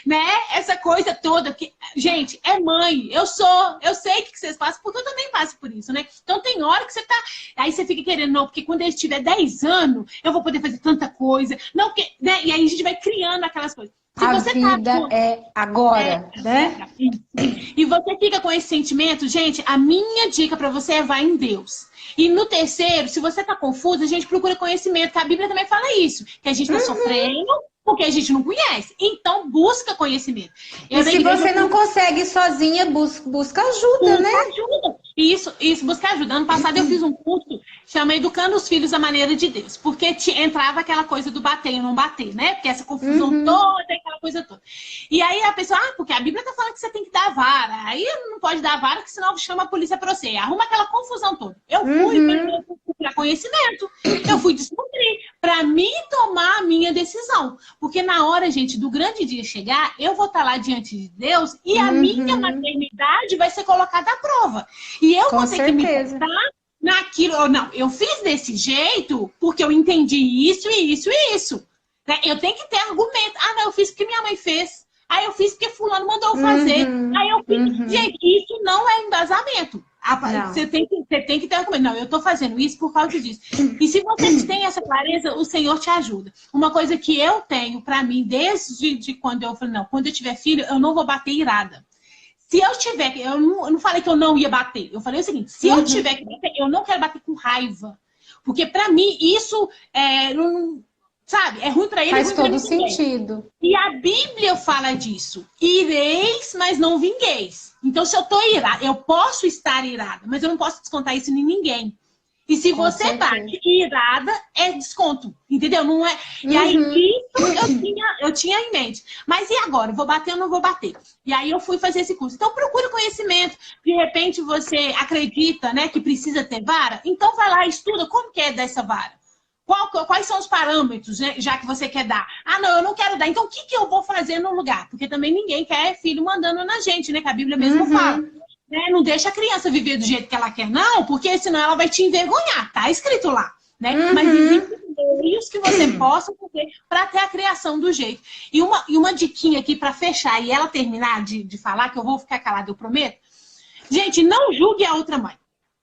né, essa coisa toda que, gente, é mãe, eu sei o que vocês passam, porque eu também passo por isso, né? Então tem hora que você tá, aí você fica querendo, não, porque quando ele tiver 10 anos, eu vou poder fazer tanta coisa, não, porque, né, e aí a gente vai criando aquelas coisas. Se A você vida é agora, né? E você fica com esse sentimento, gente, a minha dica pra você é vai em Deus. E no terceiro, se você tá confuso, a gente procura conhecimento, que a Bíblia também fala isso, que a gente tá sofrendo porque a gente não conhece. Então, busca conhecimento. E se você não consegue sozinha, busca ajuda, né? Ajuda. Isso, busca ajuda. Ano passado eu fiz um curso, chama Educando os Filhos à Maneira de Deus. Porque entrava aquela coisa do bater e não bater, né? Porque essa confusão toda, aquela coisa toda. E aí a pessoa, porque a Bíblia tá falando que você tem que dar vara. Aí não pode dar vara, que senão chama a polícia pra você. Arruma aquela confusão toda. Eu fui para conhecimento. Eu fui descobrir para mim tomar a minha decisão. Porque na hora, gente, do grande dia chegar, eu vou estar lá diante de Deus e a minha maternidade vai ser colocada à prova. E eu vou ter que me colocar naquilo. Não, eu fiz desse jeito porque eu entendi isso e isso e isso. Né? Eu tenho que ter argumento. Ah, não, eu fiz porque minha mãe fez. Aí eu fiz porque fulano mandou eu fazer. Aí eu fiz. Gente, isso não é embasamento. Você tem que ter argumento. Não, eu tô fazendo isso por causa disso. E se você tem essa clareza, o Senhor te ajuda. Uma coisa que eu tenho pra mim, desde quando eu falei, não, quando eu tiver filho, eu não vou bater irada. Se eu tiver, eu não falei que eu não ia bater. Eu falei o seguinte, se eu tiver que bater, eu não quero bater com raiva. Porque pra mim, isso sabe, é ruim pra ele. Faz todo sentido. E a Bíblia fala disso. Ireis, mas não vingueis. Então, se eu tô irada, eu posso estar irada, mas eu não posso descontar isso em ninguém. E se você bate irada, é desconto. Entendeu? Não é. E aí, isso eu tinha em mente. Mas e agora? Vou bater ou não vou bater? E aí eu fui fazer esse curso. Então, procura conhecimento. De repente, você acredita, né, que precisa ter vara? Então, vai lá e estuda como que é dessa vara. Quais são os parâmetros, né, já que você quer dar? Ah, não, eu não quero dar. Então, o que eu vou fazer no lugar? Porque também ninguém quer filho mandando na gente, né? Que a Bíblia mesmo fala. Né? Não deixa a criança viver do jeito que ela quer, não, porque senão ela vai te envergonhar. Tá escrito lá. Né? Mas existem meios que você possa fazer para ter a criação do jeito. E uma diquinha aqui para fechar e ela terminar de falar, que eu vou ficar calada, eu prometo. Gente, não julgue a outra mãe.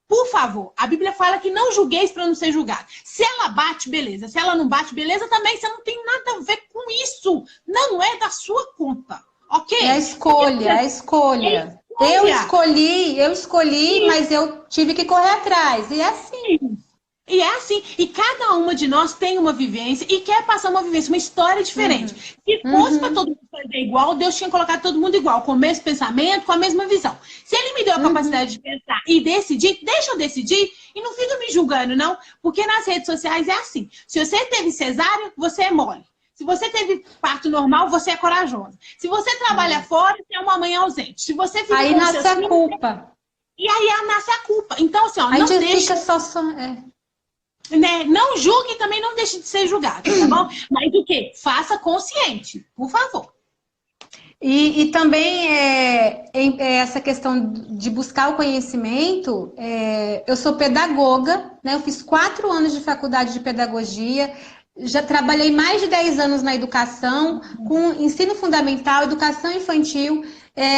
Por favor, a Bíblia fala que não julgueis para não ser julgado. Se ela bate, beleza. Se ela não bate, beleza também. Você não tem nada a ver com isso. Não é da sua conta, ok? É a escolha. Eu escolhi, mas eu tive que correr atrás. E é assim. E é assim, e cada uma de nós tem uma vivência e quer passar uma vivência, uma história diferente. Se fosse para todo mundo fazer igual, Deus tinha colocado todo mundo igual, com o mesmo pensamento, com a mesma visão. Se Ele me deu a capacidade de pensar e decidir, deixa eu decidir e não fica me julgando, não. Porque nas redes sociais é assim. Se você teve cesárea, você é mole. Se você teve parto normal, você é corajosa. Se você trabalha fora, você é uma mãe ausente. Se você fica aí nasce a culpa. E aí nasce a culpa. Então, assim, ó, aí não deixa deixa... Né? Não julgue e também não deixe de ser julgado, tá bom? Mas o quê? Faça consciente, por favor. E também essa questão de buscar o conhecimento, eu sou pedagoga, né? Eu fiz 4 anos de faculdade de pedagogia, já trabalhei mais de 10 anos na educação, com ensino fundamental, educação infantil,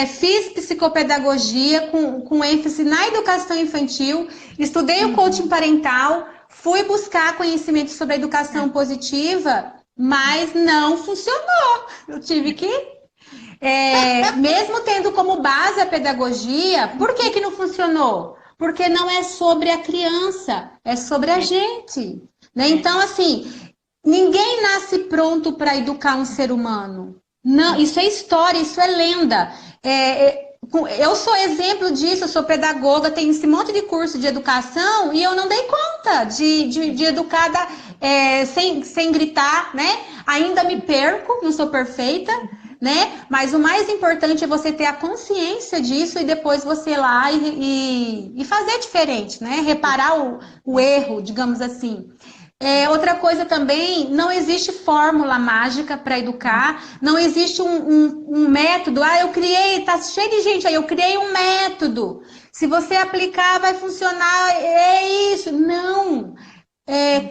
fiz psicopedagogia com ênfase na educação infantil, estudei o coaching parental, fui buscar conhecimento sobre a educação positiva, mas não funcionou. Eu tive que Mesmo tendo como base a pedagogia, por que que não funcionou? Porque não é sobre a criança, é sobre a gente, né? Então, assim, ninguém nasce pronto para educar um ser humano. Não, isso é história, isso é lenda. Eu sou exemplo disso, eu sou pedagoga, tenho esse monte de curso de educação e eu não dei conta de educar sem gritar, né? Ainda me perco, não sou perfeita, né? Mas o mais importante é você ter a consciência disso e depois você ir lá e fazer diferente, né? Reparar o erro, digamos assim. Outra coisa também, não existe fórmula mágica para educar, não existe um método. Eu criei, tá cheio de gente aí, eu criei um método. Se você aplicar, vai funcionar, é isso. Não.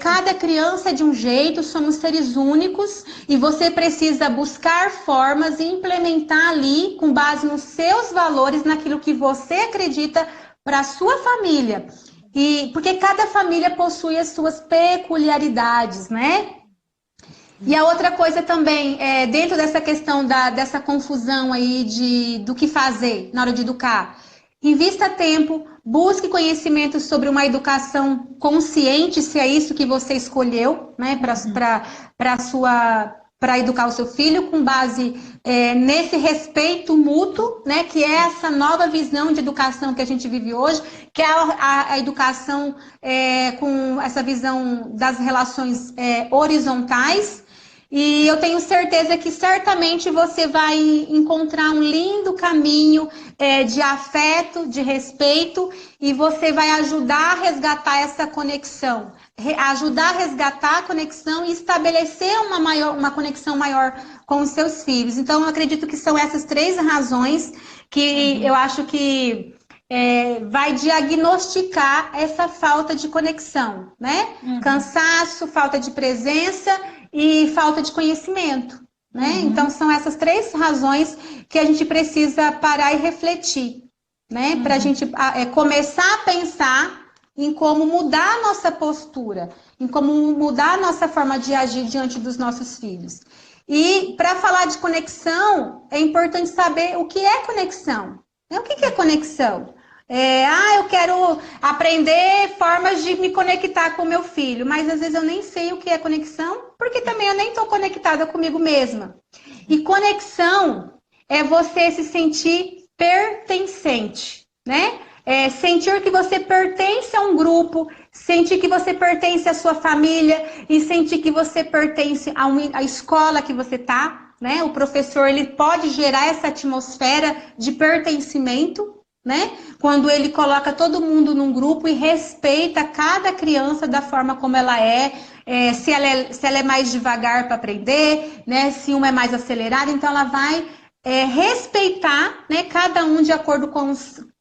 Cada criança é de um jeito, somos seres únicos e você precisa buscar formas e implementar ali, com base nos seus valores, naquilo que você acredita para a sua família. Porque cada família possui as suas peculiaridades, né? E a outra coisa também, dentro dessa questão dessa confusão aí do que fazer na hora de educar, invista tempo, busque conhecimento sobre uma educação consciente, se é isso que você escolheu, né, para educar o seu filho, com base nesse respeito mútuo, né, que é essa nova visão de educação que a gente vive hoje, que é a educação com essa visão das relações horizontais. E eu tenho certeza que certamente você vai encontrar um lindo caminho de afeto, de respeito, e você vai ajudar a resgatar essa conexão. Ajudar a resgatar a conexão e estabelecer uma conexão maior com os seus filhos. Então, eu acredito que são essas 3 razões que eu acho que vai diagnosticar essa falta de conexão, né? Cansaço, falta de presença e falta de conhecimento, né? Então, são essas 3 razões que a gente precisa parar e refletir, né? Para a gente começar a pensar em como mudar a nossa postura, em como mudar a nossa forma de agir diante dos nossos filhos. E para falar de conexão, é importante saber o que é conexão. O que é conexão? Eu quero aprender formas de me conectar com o meu filho, mas às vezes eu nem sei o que é conexão, porque também eu nem estou conectada comigo mesma. E conexão é você se sentir pertencente, né? Sentir que você pertence a um grupo, sentir que você pertence à sua família e sentir que você pertence à escola que você está, né? O professor, ele pode gerar essa atmosfera de pertencimento, né? Quando ele coloca todo mundo num grupo e respeita cada criança da forma como ela se ela é mais devagar para aprender, né? Se uma é mais acelerada, então ela vai respeitar, né? Cada um de acordo com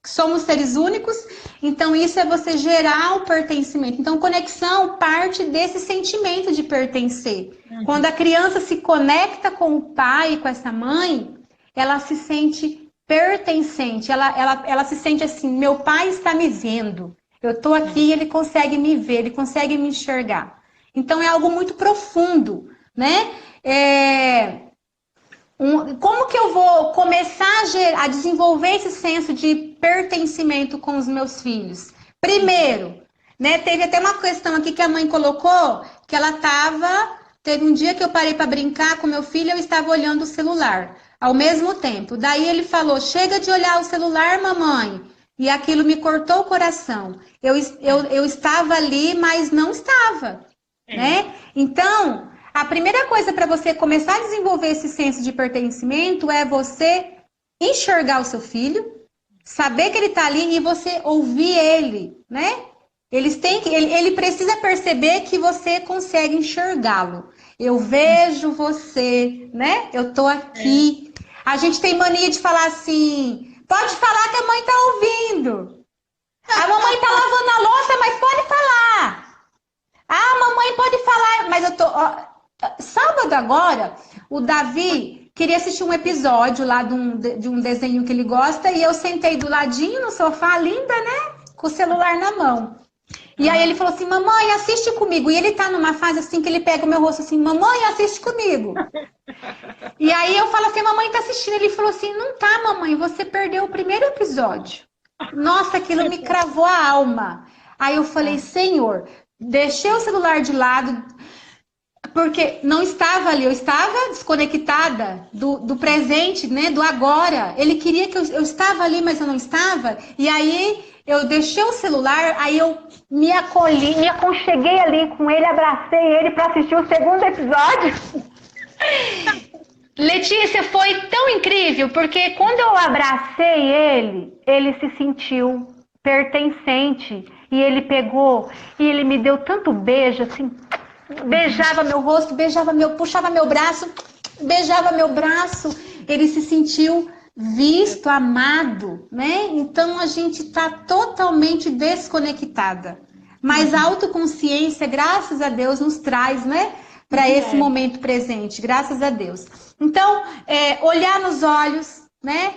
somos seres únicos, então isso é você gerar o pertencimento. Então, conexão parte desse sentimento de pertencer. Quando a criança se conecta com o pai, com essa mãe, ela se sente pertencente, ela se sente assim, meu pai está me vendo, eu estou aqui, ele consegue me ver, ele consegue me enxergar. Então é algo muito profundo, né? Como que eu vou começar a desenvolver esse senso de pertencimento com os meus filhos? Primeiro, né, teve até uma questão aqui que a mãe colocou, que teve um dia que eu parei para brincar com meu filho, eu estava olhando o celular ao mesmo tempo. Daí ele falou, chega de olhar o celular, mamãe. E aquilo me cortou o coração. Eu estava ali, mas não estava, né? Então, a primeira coisa para você começar a desenvolver esse senso de pertencimento é você enxergar o seu filho, saber que ele está ali e você ouvir ele, né? Ele precisa perceber que você consegue enxergá-lo. Eu vejo você, né? Eu tô aqui. A gente tem mania de falar assim, pode falar que a mãe tá ouvindo. A mamãe tá lavando a louça, mas pode falar. A mamãe pode falar, mas eu tô... Sábado agora, o Davi queria assistir um episódio lá de um desenho que ele gosta e eu sentei do ladinho no sofá, linda, né? Com o celular na mão. E aí ele falou assim, mamãe, assiste comigo. E ele tá numa fase assim que ele pega o meu rosto assim, mamãe, assiste comigo. E aí eu falo assim, mamãe tá assistindo. Ele falou assim, não tá, mamãe, você perdeu o primeiro episódio. Nossa, aquilo me cravou a alma. Aí eu falei, Senhor, deixei o celular de lado, porque não estava ali, eu estava desconectada do presente, né, do agora. Ele queria que eu estava ali, mas eu não estava. E aí eu deixei o celular, aí eu me acolhi, me aconcheguei ali com ele, abracei ele para assistir o segundo episódio. Letícia, foi tão incrível, porque quando eu abracei ele, ele se sentiu pertencente. E ele pegou, e ele me deu tanto beijo, assim, beijava meu rosto, puxava meu braço, beijava meu braço. Ele se sentiu visto, amado, né? Então a gente está totalmente desconectada. Mas a autoconsciência, graças a Deus, nos traz, né? Para esse momento presente, graças a Deus. Então, olhar nos olhos, né?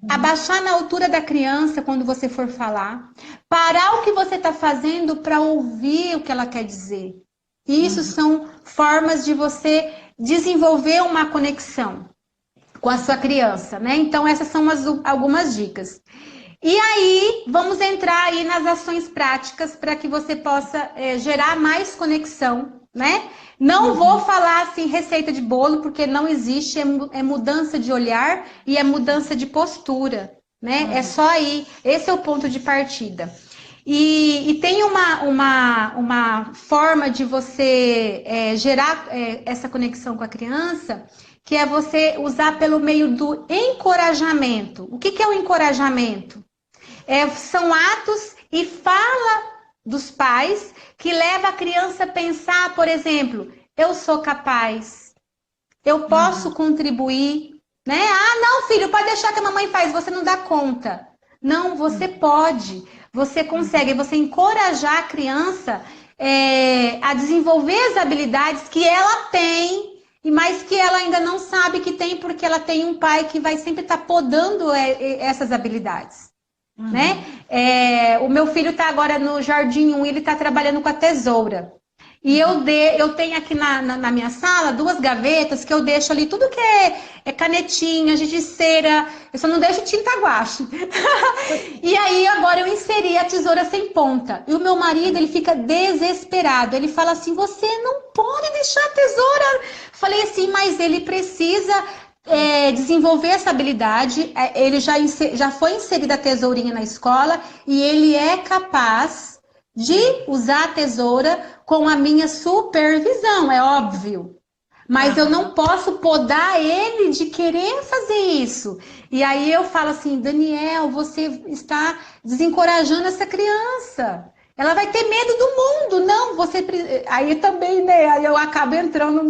Abaixar na altura da criança quando você for falar. Parar o que você está fazendo para ouvir o que ela quer dizer. Isso são formas de você desenvolver uma conexão com a sua criança, né? Então, essas são algumas dicas. E aí, vamos entrar aí nas ações práticas para que você possa gerar mais conexão, né? Não vou falar assim receita de bolo, porque não existe, é mudança de olhar e é mudança de postura, né? É só aí, esse é o ponto de partida. E tem uma forma de você gerar essa conexão com a criança, que é você usar pelo meio do encorajamento. O que é o encorajamento? São atos e fala dos pais que leva a criança a pensar, por exemplo, eu sou capaz, eu posso contribuir, né? Ah, não, filho, pode deixar que a mamãe faz, você não dá conta. Não, você pode, você consegue, você encorajar a criança a desenvolver as habilidades que ela tem, mas que ela ainda não sabe que tem, porque ela tem um pai que vai sempre estar podando essas habilidades. Né? O meu filho está agora no Jardim 1, ele está trabalhando com a tesoura. E eu tenho aqui na minha sala 2 gavetas que eu deixo ali tudo que é canetinha, giz de cera, eu só não deixo tinta guache. E aí agora eu inseri a tesoura sem ponta. E o meu marido, ele fica desesperado. Ele fala assim, você não pode deixar a tesoura. Falei assim, mas ele precisa desenvolver essa habilidade. Ele já foi inserida a tesourinha na escola e ele é capaz de usar a tesoura com a minha supervisão, é óbvio. Mas eu não posso podar ele de querer fazer isso. E aí eu falo assim, Daniel, você está desencorajando essa criança. Ela vai ter medo do mundo. Não, você... Aí também, né, aí eu acabo entrando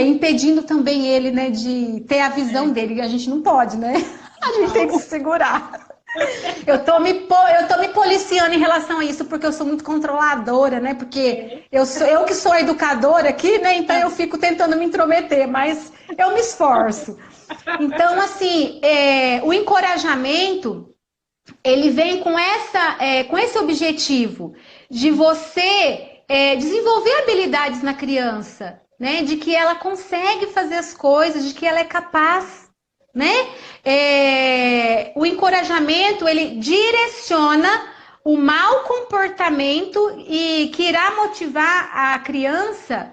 impedindo também ele, né, de ter a visão dele. A gente não pode, né? A gente tem que se segurar. Eu tô me policiando em relação a isso, porque eu sou muito controladora, né? Porque eu que sou educadora aqui, né? Então eu fico tentando me intrometer, mas eu me esforço. Então, assim, o encorajamento, ele vem com esse objetivo de você desenvolver habilidades na criança, né? De que ela consegue fazer as coisas, de que ela é capaz, né? O encorajamento, ele direciona o mau comportamento e que irá motivar a criança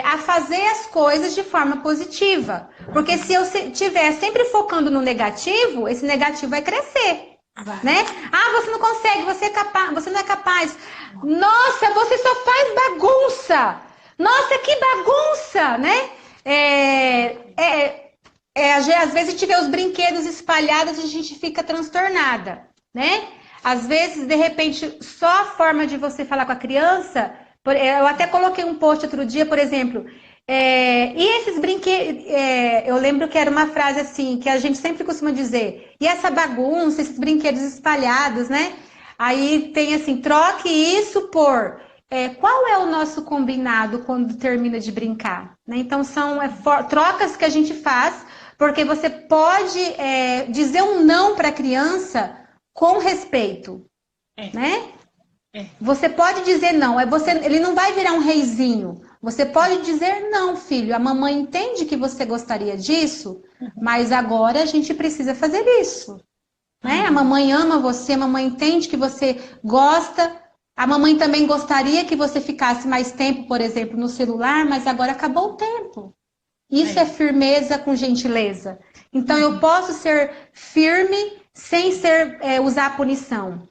a fazer as coisas de forma positiva. Porque se eu estiver sempre focando no negativo, esse negativo vai crescer. Né? Ah, você não consegue, você não é capaz. Nossa, você só faz bagunça. Nossa, que bagunça, né? Às vezes a gente vê os brinquedos espalhados e a gente fica transtornada, né? Às vezes, de repente, só a forma de você falar com a criança... Eu até coloquei um post outro dia, por exemplo... e esses brinquedos... eu lembro que era uma frase assim, que a gente sempre costuma dizer... E essa bagunça, esses brinquedos espalhados, né? Aí tem assim, troque isso por... qual é o nosso combinado quando termina de brincar? Né? Então, são trocas que a gente faz... Porque você pode dizer um não para a criança com respeito, né? Você pode dizer não, ele não vai virar um reizinho. Você pode dizer não, filho. A mamãe entende que você gostaria disso, mas agora a gente precisa fazer isso. Né? A mamãe ama você, a mamãe entende que você gosta. A mamãe também gostaria que você ficasse mais tempo, por exemplo, no celular, mas agora acabou o tempo. Isso é firmeza com gentileza. Então eu posso ser firme sem usar punição.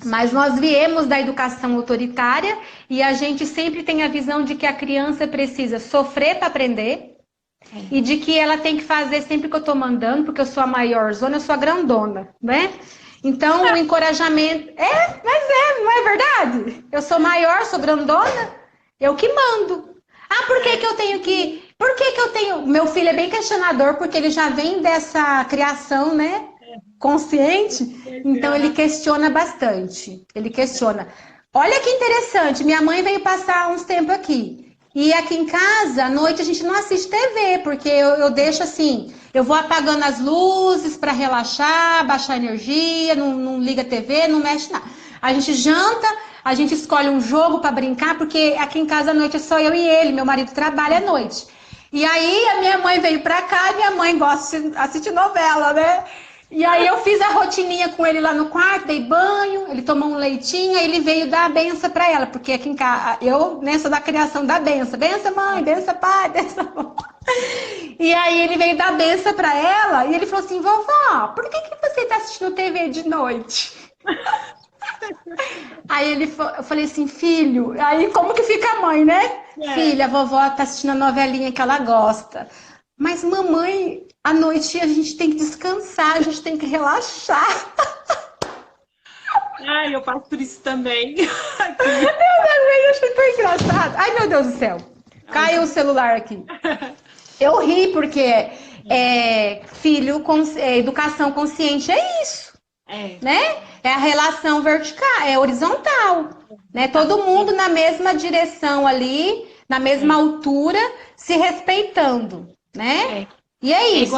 Mas nós viemos da educação autoritária e a gente sempre tem a visão de que a criança precisa sofrer para aprender e de que ela tem que fazer sempre que eu estou mandando, porque eu sou a maior zona, eu sou a grandona, né? Então, o encorajamento... não é verdade? Eu sou maior, sou grandona, eu que mando. Ah, por que eu tenho que... Por que eu tenho... Meu filho é bem questionador, porque ele já vem dessa criação, né? Consciente, então ele questiona bastante. Ele questiona. Olha que interessante, minha mãe veio passar uns tempos aqui. E aqui em casa, à noite, a gente não assiste TV, porque eu deixo assim, eu vou apagando as luzes para relaxar, baixar a energia, não liga a TV, não mexe nada. A gente janta, a gente escolhe um jogo para brincar, porque aqui em casa à noite é só eu e ele, meu marido trabalha à noite. E aí a minha mãe veio para cá e minha mãe gosta de assistir novela, né? E aí eu fiz a rotininha com ele lá no quarto, dei banho, ele tomou um leitinho, aí ele veio dar a benção para ela, porque aqui em casa, eu, né, sou da criação da benção. Benção mãe, benção pai, benção mãe. E aí ele veio dar a benção para ela, e ele falou assim, vovó, por que você tá assistindo TV de noite? Aí eu falei assim, filho, aí como que fica a mãe, né? Filha, a vovó tá assistindo a novelinha que ela gosta. Mas mamãe, à noite a gente tem que descansar, a gente tem que relaxar. Ai, eu passo por isso também. Eu também achei tão engraçado. Ai, meu Deus do céu. Caiu o celular aqui. Eu ri porque filho, educação consciente é isso. Né? É a relação vertical, é horizontal. Né? Todo mundo na mesma direção ali, na mesma altura, se respeitando. Né? E é isso.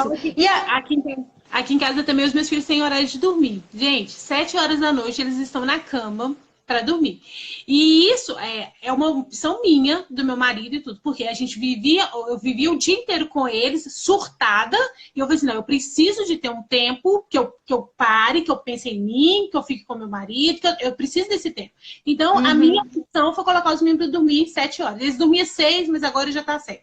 Aqui em casa também os meus filhos têm horário de dormir. Gente, 7 horas da noite eles estão na cama para dormir. E isso é uma opção minha, do meu marido e tudo, porque eu vivia o dia inteiro com eles, surtada, e eu falei assim, não, eu preciso de ter um tempo que eu pare, que eu pense em mim, que eu fique com meu marido, que eu preciso desse tempo. Então, a minha opção foi colocar os meninos para dormir 7 horas. Eles dormiam 6, mas agora já tá 7.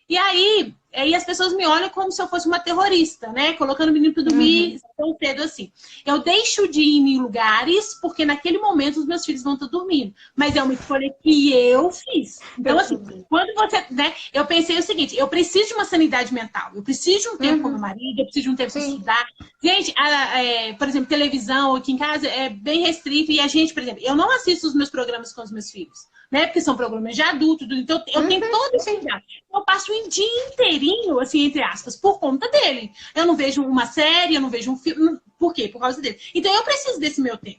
E aí as pessoas me olham como se eu fosse uma terrorista, né? Colocando o menino para dormir tão cedo assim. Eu deixo de ir em lugares porque naquele momento os meus filhos vão estar dormindo. Mas é uma escolha que eu fiz. Então, assim, quando você... né? Eu pensei o seguinte, eu preciso de uma sanidade mental. Eu preciso de um tempo com meu marido, eu preciso de um tempo para estudar. Gente, por exemplo, televisão aqui em casa é bem restrito. E a gente, por exemplo, eu não assisto os meus programas com os meus filhos. Né? Porque são programas de adulto, então eu tenho todo esse cuidado. Eu passo o dia inteirinho, assim, entre aspas, por conta dele. Eu não vejo uma série, eu não vejo um filme. Por quê? Por causa dele. Então eu preciso desse meu tempo.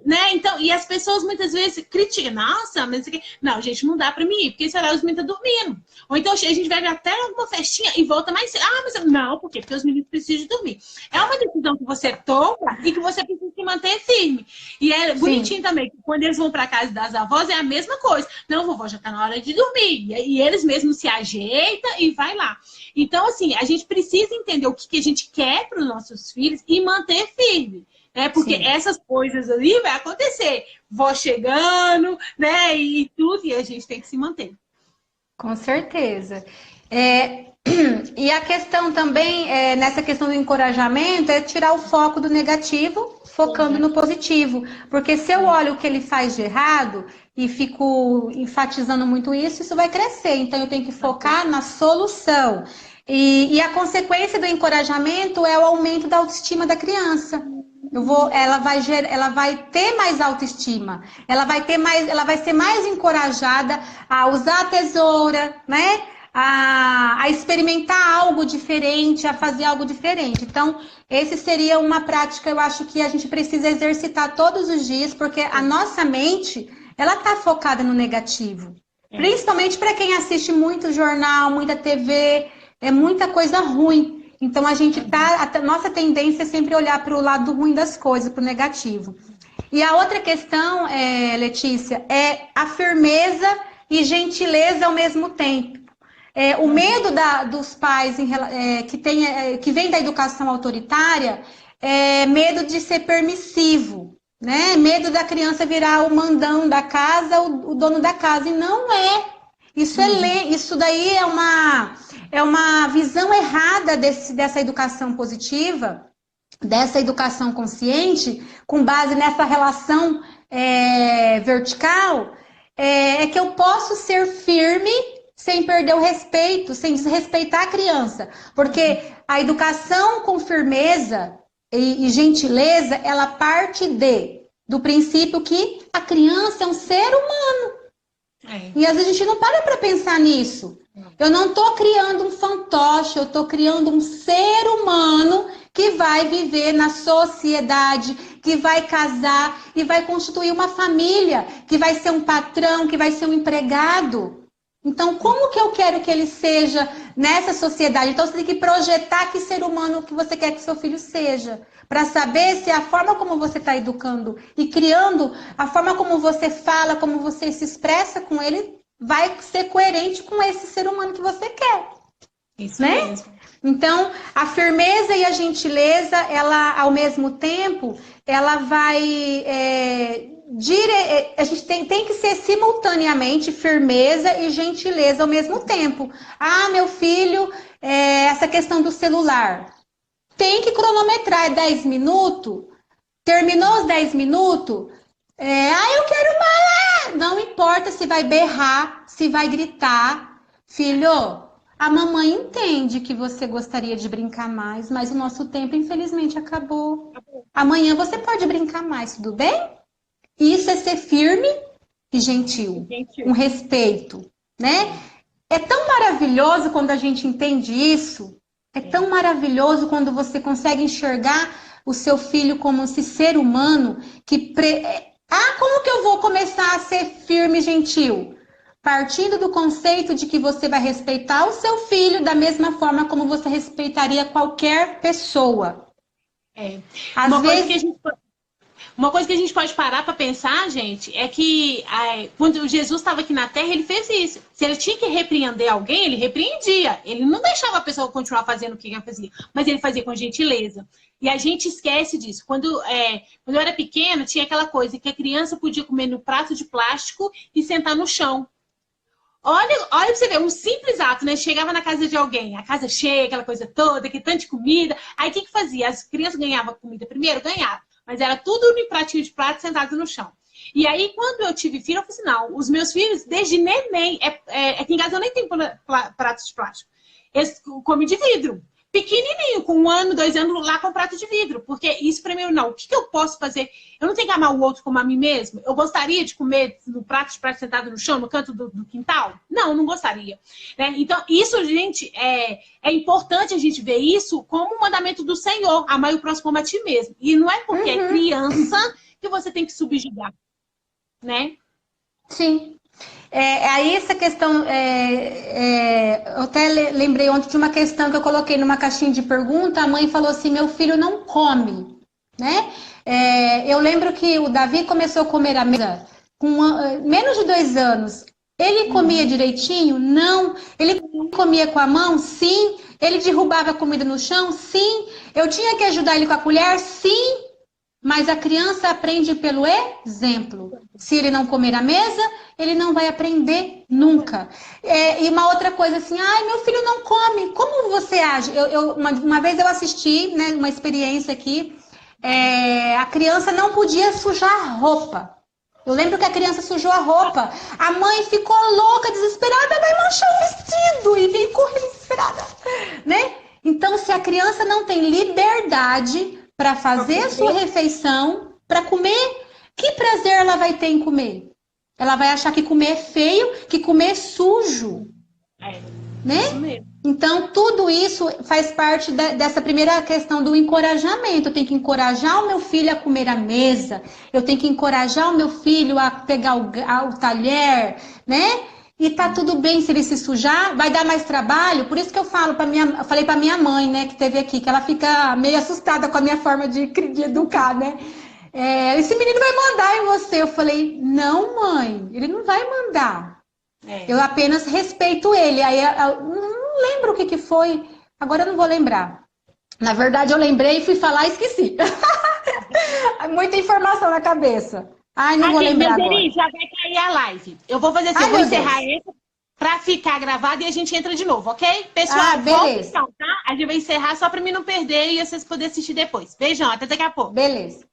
Né? Então, e as pessoas muitas vezes criticam, nossa, mas não, gente, não dá pra mim ir, porque esse horário os meninos estão dormindo. Ou então a gente vai até alguma festinha e volta mais cedo. Ah, mas não, por quê? Porque os meninos precisam dormir. É uma decisão que você toma e que você precisa se manter firme. E é bonitinho também, que quando eles vão pra casa das avós, é a mesma coisa. Não, vovó, já tá na hora de dormir. E eles mesmos se ajeitam e vai lá. Então, assim, a gente precisa entender o que a gente quer para os nossos filhos e manter firme. Porque essas coisas ali vai acontecer. Vó chegando, né? E tudo, e a gente tem que se manter. Com certeza. E a questão também, nessa questão do encorajamento, é tirar o foco do negativo, focando no positivo. Porque se eu olho o que ele faz de errado e fico enfatizando muito isso vai crescer. Então eu tenho que focar na solução. E a consequência do encorajamento é o aumento da autoestima da criança. Ela vai ter mais autoestima, ela vai ser mais encorajada a usar a tesoura, né? A experimentar algo diferente, a fazer algo diferente. Então, esse seria uma prática, eu acho que a gente precisa exercitar todos os dias, porque a nossa mente, ela está focada no negativo. Principalmente para quem assiste muito jornal, muita TV, é muita coisa ruim. Então, a nossa tendência é sempre olhar para o lado ruim das coisas, para o negativo. E a outra questão, Letícia, é a firmeza e gentileza ao mesmo tempo. O medo dos pais que vem da educação autoritária é medo de ser permissivo, né? Medo da criança virar o mandão da casa, o dono da casa. E não é. Isso daí é uma visão errada dessa educação positiva, dessa educação consciente, com base nessa relação vertical, que eu posso ser firme sem perder o respeito, sem desrespeitar a criança. Porque a educação com firmeza e gentileza, ela parte do princípio que a criança é um ser humano. E às vezes a gente não para pensar nisso. Eu não estou criando um fantoche, eu estou criando um ser humano que vai viver na sociedade, que vai casar e vai constituir uma família, que vai ser um patrão, que vai ser um empregado. Então, como que eu quero que ele seja nessa sociedade? Então, você tem que projetar que ser humano que você quer que seu filho seja. Para saber se a forma como você está educando e criando, a forma como você fala, como você se expressa com ele, vai ser coerente com esse ser humano que você quer. Isso né? mesmo. Então, a firmeza e a gentileza, ela, ao mesmo tempo, ela vai... a gente tem que ser simultaneamente firmeza e gentileza ao mesmo tempo. Ah, meu filho, essa questão do celular. Tem que cronometrar 10 minutos. Terminou os 10 minutos. Eu quero mais. Não importa se vai berrar, se vai gritar. Filho, a mamãe entende que você gostaria de brincar mais, mas o nosso tempo, infelizmente, acabou. Amanhã você pode brincar mais, tudo bem? Isso é ser firme e gentil. Com respeito, né? É tão maravilhoso quando a gente entende isso. É tão maravilhoso quando você consegue enxergar o seu filho como esse ser humano que... como que eu vou começar a ser firme e gentil? Partindo do conceito de que você vai respeitar o seu filho da mesma forma como você respeitaria qualquer pessoa. Uma coisa que a gente pode parar para pensar, gente, é que quando Jesus estava aqui na Terra, ele fez isso. Se ele tinha que repreender alguém, ele repreendia. Ele não deixava a pessoa continuar fazendo o que ela fazia, mas ele fazia com gentileza. E a gente esquece disso. Quando eu era pequena, tinha aquela coisa que a criança podia comer no prato de plástico e sentar no chão. Olha pra você ver, um simples ato, né? Chegava na casa de alguém, a casa cheia, aquela coisa toda, que tanto de comida. Aí o que fazia? As crianças ganhavam comida primeiro? Ganhavam. Mas era tudo no pratinho de prato, sentado no chão. E aí, quando eu tive filho, eu falei assim, não, os meus filhos, desde neném, aqui em casa eu nem tenho pratos de plástico. Eles comem de vidro. Pequenininho, com 1 ano, 2 anos, lá com prato de vidro. Porque isso pra mim, não. O que eu posso fazer? Eu não tenho que amar o outro como a mim mesmo? Eu gostaria de comer no prato de prato sentado no chão, no canto do quintal? Não gostaria. Né? Então, isso, gente, é importante a gente ver isso como um mandamento do Senhor. Amar o próximo como a ti mesmo. E não é porque é criança que você tem que subjugar. Né? Sim. Aí essa questão, eu até lembrei ontem de uma questão que eu coloquei numa caixinha de pergunta, a mãe falou assim, meu filho não come, né? Eu lembro que o Davi começou a comer à mesa com menos de 2 anos. Ele comia direitinho? Não. Ele comia com a mão? Sim. Ele derrubava a comida no chão? Sim. Eu tinha que ajudar ele com a colher? Sim. Mas a criança aprende pelo exemplo. Se ele não comer à mesa, ele não vai aprender nunca. E uma outra coisa assim, meu filho não come. Como você age? Uma vez eu assisti, né, uma experiência aqui, a criança não podia sujar a roupa. Eu lembro que a criança sujou a roupa. A mãe ficou louca, desesperada, vai manchar o vestido. E veio correndo desesperada. Né? Então, se a criança não tem liberdade para fazer a sua refeição, para comer, que prazer ela vai ter em comer? Ela vai achar que comer é feio, que comer é sujo. Né? Isso mesmo. Então, tudo isso faz parte dessa primeira questão do encorajamento. Eu tenho que encorajar o meu filho a comer à mesa. Eu tenho que encorajar o meu filho a pegar o talher, né? E tá tudo bem se ele se sujar, vai dar mais trabalho. Por isso que eu falei pra minha mãe, né, que teve aqui, que ela fica meio assustada com a minha forma de educar, né? esse menino vai mandar em você. Eu falei, não, mãe, ele não vai mandar. Eu apenas respeito ele. Aí eu não lembro o que foi. Agora eu não vou lembrar. Na verdade, eu lembrei e fui falar e esqueci. Muita informação na cabeça. Ai, não vou lembrar agora. Já vai cair a live. Eu vou fazer assim, eu vou encerrar essa pra ficar gravado e a gente entra de novo, ok? Pessoal, beleza. Volta, então, tá? A gente vai encerrar só pra mim não perder e vocês poderem assistir depois. Beijão, até daqui a pouco. Beleza.